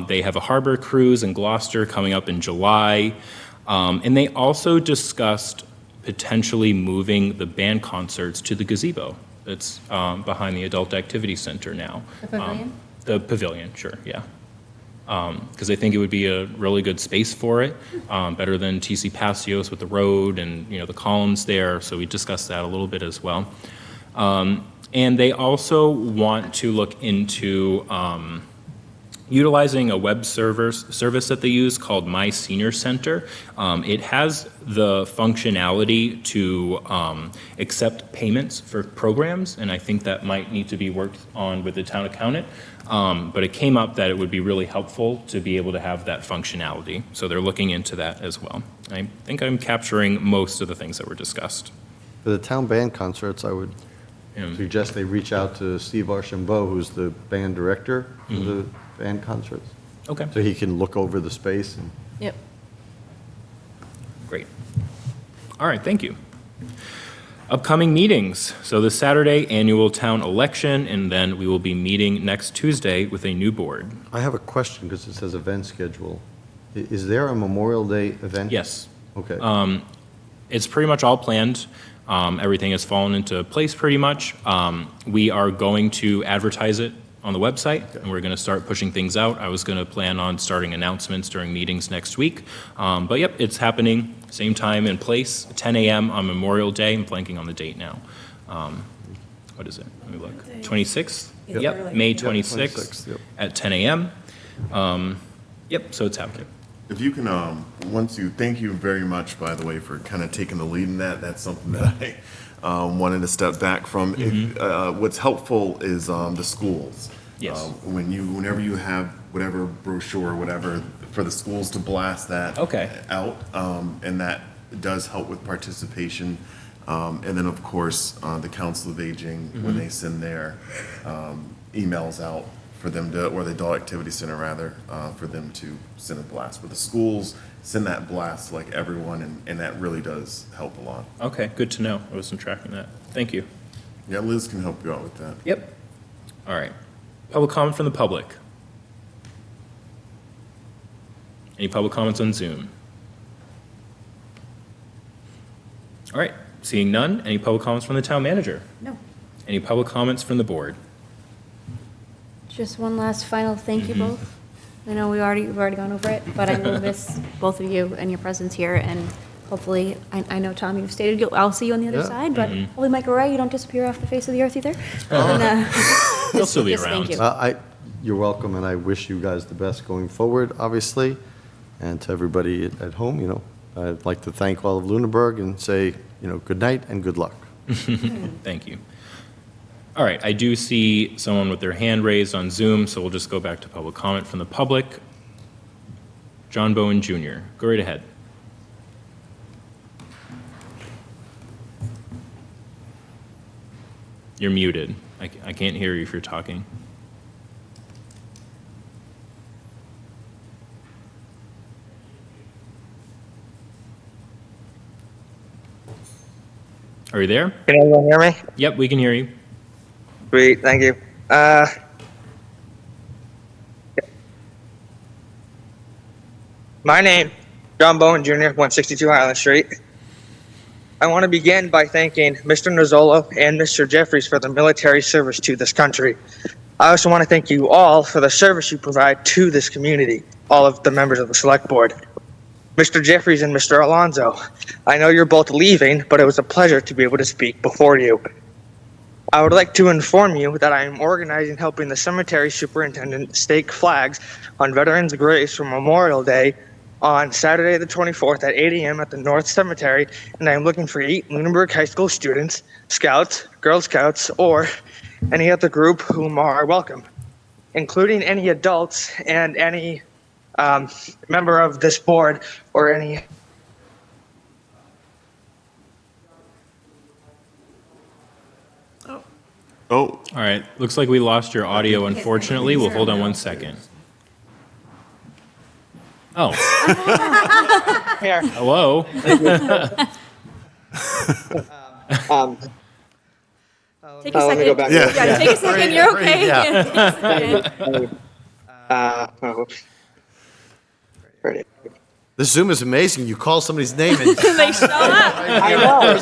They have a harbor cruise in Gloucester coming up in July. And they also discussed potentially moving the band concerts to the gazebo that's behind the Adult Activity Center now. The pavilion? The pavilion, sure, yeah. Because I think it would be a really good space for it, better than TC Passios with the road and, you know, the columns there. So we discussed that a little bit as well. And they also want to look into utilizing a web service that they use called My Senior Center. It has the functionality to accept payments for programs, and I think that might need to be worked on with the town accountant. But it came up that it would be really helpful to be able to have that functionality. So they're looking into that as well. I think I'm capturing most of the things that were discussed. For the town band concerts, I would suggest they reach out to Steve Archambault, who's the band director of the band concerts. Okay. So he can look over the space. And Yep. Great. All right, thank you. Upcoming meetings. So this Saturday, annual town election, and then we will be meeting next Tuesday with a new board. I have a question because it says event schedule. Is there a Memorial Day event? Yes. Okay. It's pretty much all planned. Everything has fallen into place pretty much. We are going to advertise it on the website, and we're going to start pushing things out. I was going to plan on starting announcements during meetings next week. But yep, it's happening, same time and place, 10 a.m. on Memorial Day. I'm blanking on the date now. What is it? Let me look. 26th? Yep, May 26th at 10 a.m. Yep, so it's happening. If you can, thank you very much, by the way, for kind of taking the lead in that. That's something that I wanted to step back from. What's helpful is the schools. Yes. Whenever you have whatever brochure or whatever for the schools to blast that out, and that does help with participation. And then, of course, the Council of Aging, when they send their emails out for them to, or the Adult Activity Center rather, for them to send a blast. But the schools send that blast to like everyone, and that really does help a lot. Okay, good to know. I wasn't tracking that. Thank you. Yeah, Liz can help you out with that. Yep. All right. Public comment from the public. Any public comments on Zoom? All right. Seeing none, any public comments from the town manager? No. Any public comments from the board? Just one last final thank you both. I know we've already gone over it, but I will miss both of you and your presence here, and hopefully, I know, Tom, you've stated I'll see you on the other side, but hopefully, Michael Ray, you don't disappear off the face of the earth either. You'll still be Thank around. you. You're welcome, and I wish you guys the best going forward, obviously. And to everybody at home, I'd like to thank all of Lunenburg and say, good night and good luck. Thank you. All right, I do see someone with their hand raised on Zoom, so we'll just go back to public comment from the public. John Bowen Jr., go right ahead. You're muted. I can't hear you if you're talking. Are you there? Can everyone hear me? Yep, we can hear you. Sweet, thank you. My name, John Bowen Jr., 162 Highland Street. I want to begin by thanking Mr. Nozzolo and Mr. Jeffries for their military service to this country. I also want to thank you all for the service you provide to this community, all of the members of the Select Board. Mr. Jeffries and Mr. Alonso, I know you're both leaving, but it was a pleasure to be able to speak before you. I would like to inform you that I am organizing helping the cemetery superintendent stake flags on veterans' graves for Memorial Day on Saturday the 24th at 8 a.m. at the North Cemetery, and I am looking for 8 Lunenburg High School students, Scouts, Girl Scouts, or any other group whom are welcome, including any adults and any member of this board or any. Oh. All right. Looks like we lost your audio, unfortunately. We'll hold on 1 second. Oh. Here. Hello. Take a second. Yeah, take a second. You're okay. This Zoom is amazing. You call somebody's name and They show up. I know.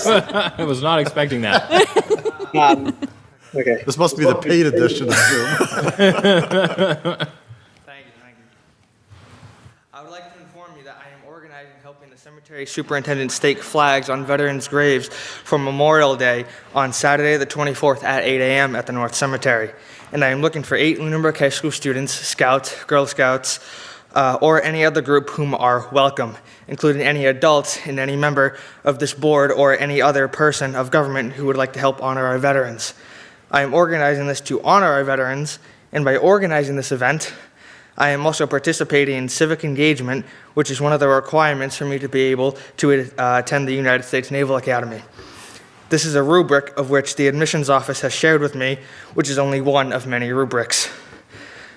I was not expecting that. Okay. This must be the paid edition of Zoom. Thank you. I would like to inform you that I am organizing helping the cemetery superintendent stake flags on veterans' graves for Memorial Day on Saturday the 24th at 8 a.m. at the North Cemetery. And I am looking for 8 Lunenburg High School students, Scouts, Girl Scouts, or any other group whom are welcome, including any adults and any member of this board or any other person of government who would like to help honor our veterans. I am organizing this to honor our veterans, and by organizing this event, I am also participating in civic engagement, which is one of the requirements for me to be able to attend the United States Naval Academy. This is a rubric of which the admissions office has shared with me, which is only one of many rubrics.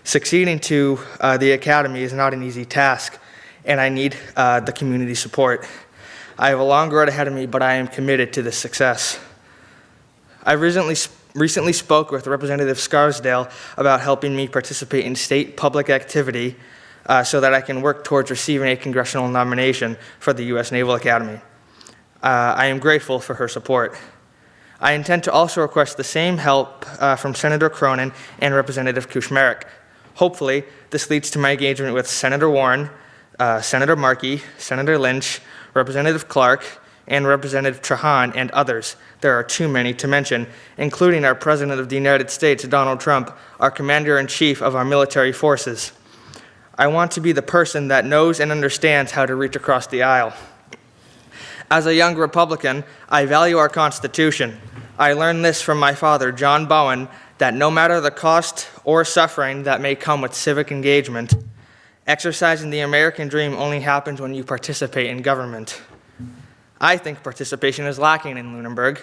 Succeeding to the academy is not an easy task, and I need the community support. I have a long road ahead of me, but I am committed to this success. I recently spoke with Representative Scarsdale about helping me participate in state public activity so that I can work towards receiving a congressional nomination for the U.S. Naval Academy. I am grateful for her support. I intend to also request the same help from Senator Cronin and Representative Kuchmarek. Hopefully, this leads to my engagement with Senator Warren, Senator Markey, Senator Lynch, Representative Clark, and Representative Trahan, and others. There are too many to mention, including our President of the United States, Donald Trump, our Commander-in-Chief of our military forces. I want to be the person that knows and understands how to reach across the aisle. As a young Republican, I value our Constitution. I learned this from my father, John Bowen, that no matter the cost or suffering that may come with civic engagement, exercising the American dream only happens when you participate in government. I think participation is lacking in Lunenburg.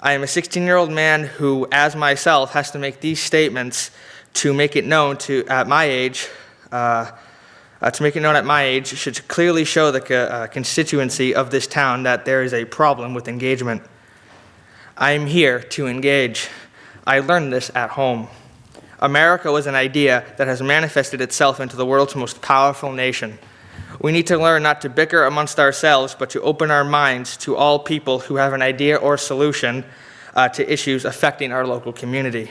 I am a 16-year-old man who, as myself, has to make these statements to make it known at my age, should clearly show the constituency of this town that there is a problem with engagement. I am here to engage. I learned this at home. America was an idea that has manifested itself into the world's most powerful nation. We need to learn not to bicker amongst ourselves, but to open our minds to all people who have an idea or solution to issues affecting our local community.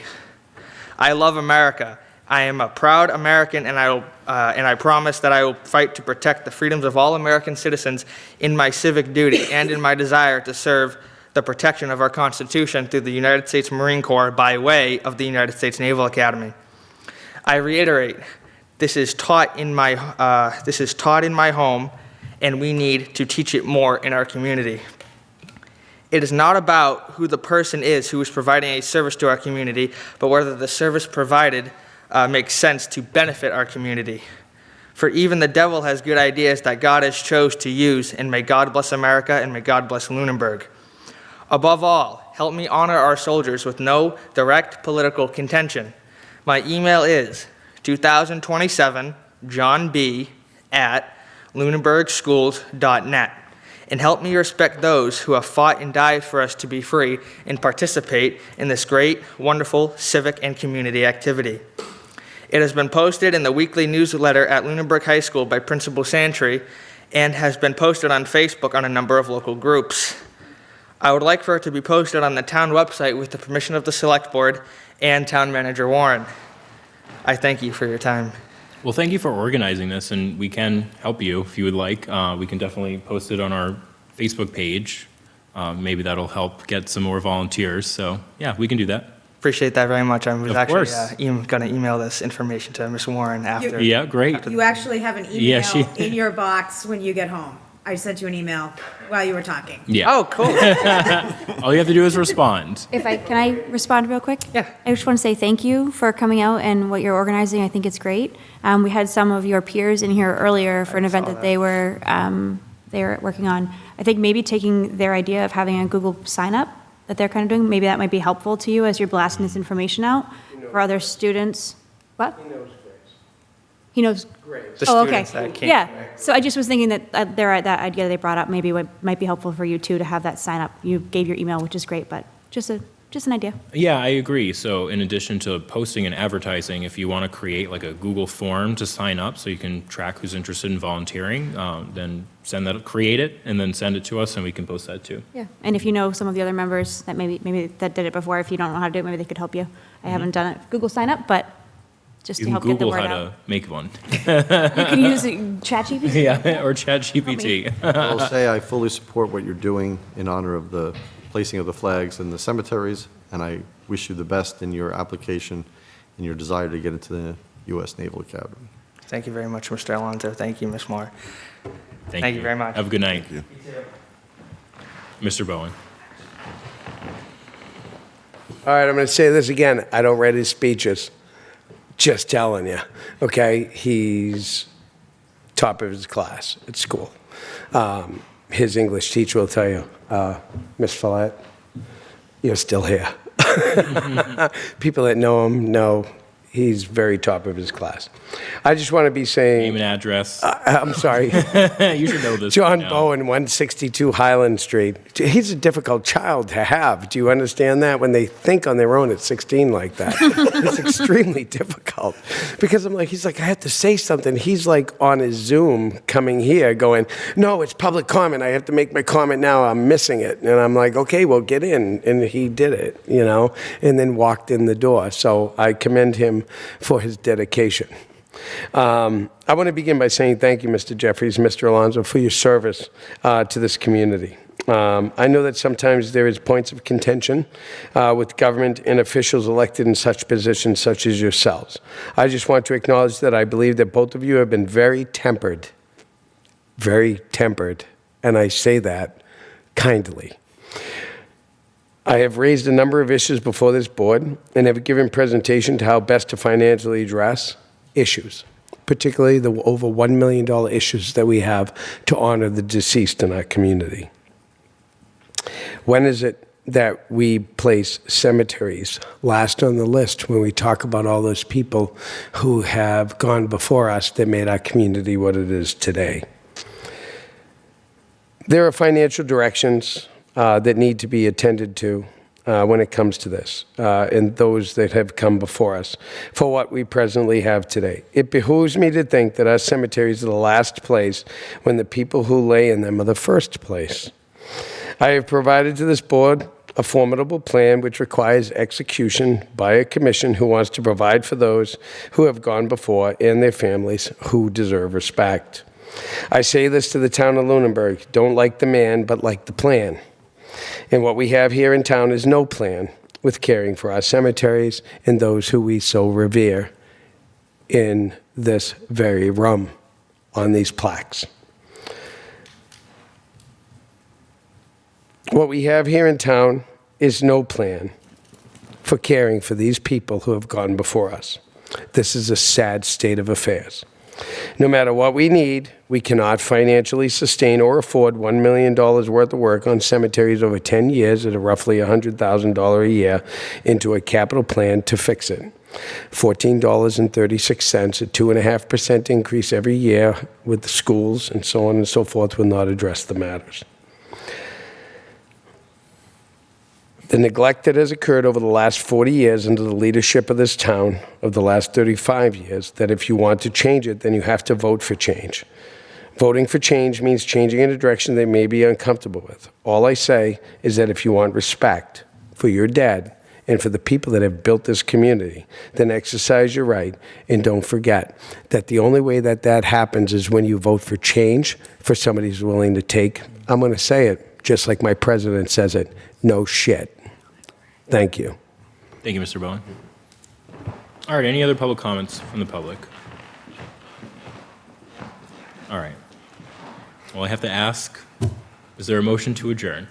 I love America. I am a proud American, and I promise that I will fight to protect the freedoms of all American citizens in my civic duty and in my desire to serve the protection of our Constitution through the United States Marine Corps by way of the United States Naval Academy. I reiterate, this is taught in my home, and we need to teach it more in our community. It is not about who the person is who is providing a service to our community, but whether the service provided makes sense to benefit our community. For even the devil has good ideas that God has chose to use, and may God bless America, and may God bless Lunenburg. Above all, help me honor our soldiers with no direct political contention. My email is 2027johnb@lunenburgschools.net. and help me respect those who have fought and died for us to be free and participate in this great, wonderful civic and community activity. It has been posted in the weekly newsletter at Lunenburg High School by Principal Santry and has been posted on Facebook on a number of local groups. I would like for it to be posted on the town website with the permission of the Select Board and Town Manager Warren. I thank you for your time. Well, thank you for organizing this, and we can help you if you would like. We can definitely post it on our Facebook page. Maybe that'll help get some more volunteers. So, yeah, we can do that. Appreciate that very much. I was Of actually course. going to email this information to Ms. Warren after. Yeah, great. You actually have an Yeah, email in your box when you get home. I sent you an email while you were talking. Yeah. Oh, cool. All you have to do is respond. Can I respond real quick? Yeah. I just want to say thank you for coming out and what you're organizing. I think it's great. We had some of your peers in here earlier for an event that they were working on. I think maybe taking their idea of having a Google sign up that they're kind of doing, maybe that might be helpful to you as you're blasting this information out for other students. What? He knows Graves. The Oh, okay. students that came. Yeah. So I just was thinking that that idea they brought up maybe might be helpful for you too to have that sign up. You gave your email, which is great, but just an idea. Yeah, I agree. So in addition to posting and advertising, if you want to create like a Google form to sign up so you can track who's interested in volunteering, then create it, and then send it to us, and we can post that too. Yeah. And if you know some of the other members that maybe that did it before, if you don't know how to do it, maybe they could help you. I haven't done it. Google sign up, but just You to can help get the Google word how out. to make one. You can use ChatGPT. Yeah, or ChatGPT. I will say I fully support what you're doing in honor of the placing of the flags in the cemeteries, and I wish you the best in your application and your desire to get into the U.S. Naval Academy. Thank you very much, Mr. Alonso. Thank you, Ms. Moore. Thank you very much. Have a good night. Thank Mr. Bowen. All right, I'm going to say this again. I don't read his speeches. Just telling you, okay? He's top of his class at school. His English teacher will tell you, Miss Follett, you're still here. People that know him know he's very top of his class. I just want to be saying... Name and address. I'm sorry. You should know this. John by now. Bowen, 162 Highland Street. He's a difficult child to have. Do you understand that? When they think on their own at 16 like that. It's extremely difficult. Because he's like, I have to say something. He's like on his Zoom coming here going, no, it's public comment. I have to make my comment now. I'm missing it. And I'm like, okay, well, get in. And he did it, and then walked in the door. So I commend him for his dedication. I want to begin by saying thank you, Mr. Jeffries, Mr. Alonso, for your service to this community. I know that sometimes there is points of contention with government and officials elected in such positions such as yourselves. I just want to acknowledge that I believe that both of you have been very tempered, and I say that kindly. I have raised a number of issues before this board and have given presentation to how best to financially address issues, particularly the over $1 million issues that we have to honor the deceased in our community. When is it that we place cemeteries last on the list when we talk about all those people who have gone before us that made our community what it is today? There are financial directions that need to be attended to when it comes to this, and those that have come before us, for what we presently have today. It behooves me to think that our cemeteries are the last place when the people who lay in them are the first place. I have provided to this board a formidable plan which requires execution by a commission who wants to provide for those who have gone before and their families who deserve respect. I say this to the town of Lunenburg: don't like the man, but like the plan. And what we have here in town is no plan with caring for our cemeteries and those who we so revere in this very room on these plaques. What we have here in town is no plan for caring for these people who have gone before us. This is a sad state of affairs. No matter what we need, we cannot financially sustain or afford $1 million worth of work on cemeteries over 10 years at a roughly $100,000 a year into a capital plan to fix it. $14.36, a 2.5% increase every year with the schools and so on and so forth will not address the matters. the neglect that has occurred over the last 40 years under the leadership of this town of the last 35 years, that if you want to change it, then you have to vote for change. Voting for change means changing in a direction they may be uncomfortable with. All I say is that if you want respect for your dead and for the people that have built this community, then exercise your right, and don't forget that the only way that that happens is when you vote for change for somebody who's willing to take, I'm going to say it just like my president says it, no shit. Thank you. Thank you, Mr. Bowen. All right, any other public comments from the public? All right. Well, I have to ask, is there a motion to adjourn?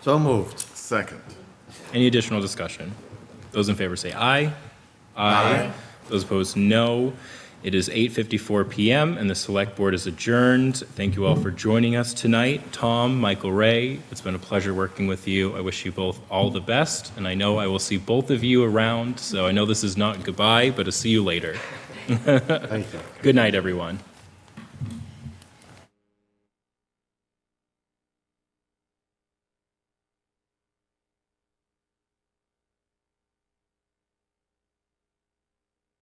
So moved. Second. Any additional discussion? Those in favor say aye. Aye. Those opposed, no. It is 8:54 p.m. and the Select Board is adjourned. Thank you all for joining us tonight. Tom, Michael Ray, it's been a pleasure working with you. I wish you both all the best, and I know I will see both of you around, so I know this is not goodbye, but I'll see you later. Thank you. Good night, everyone.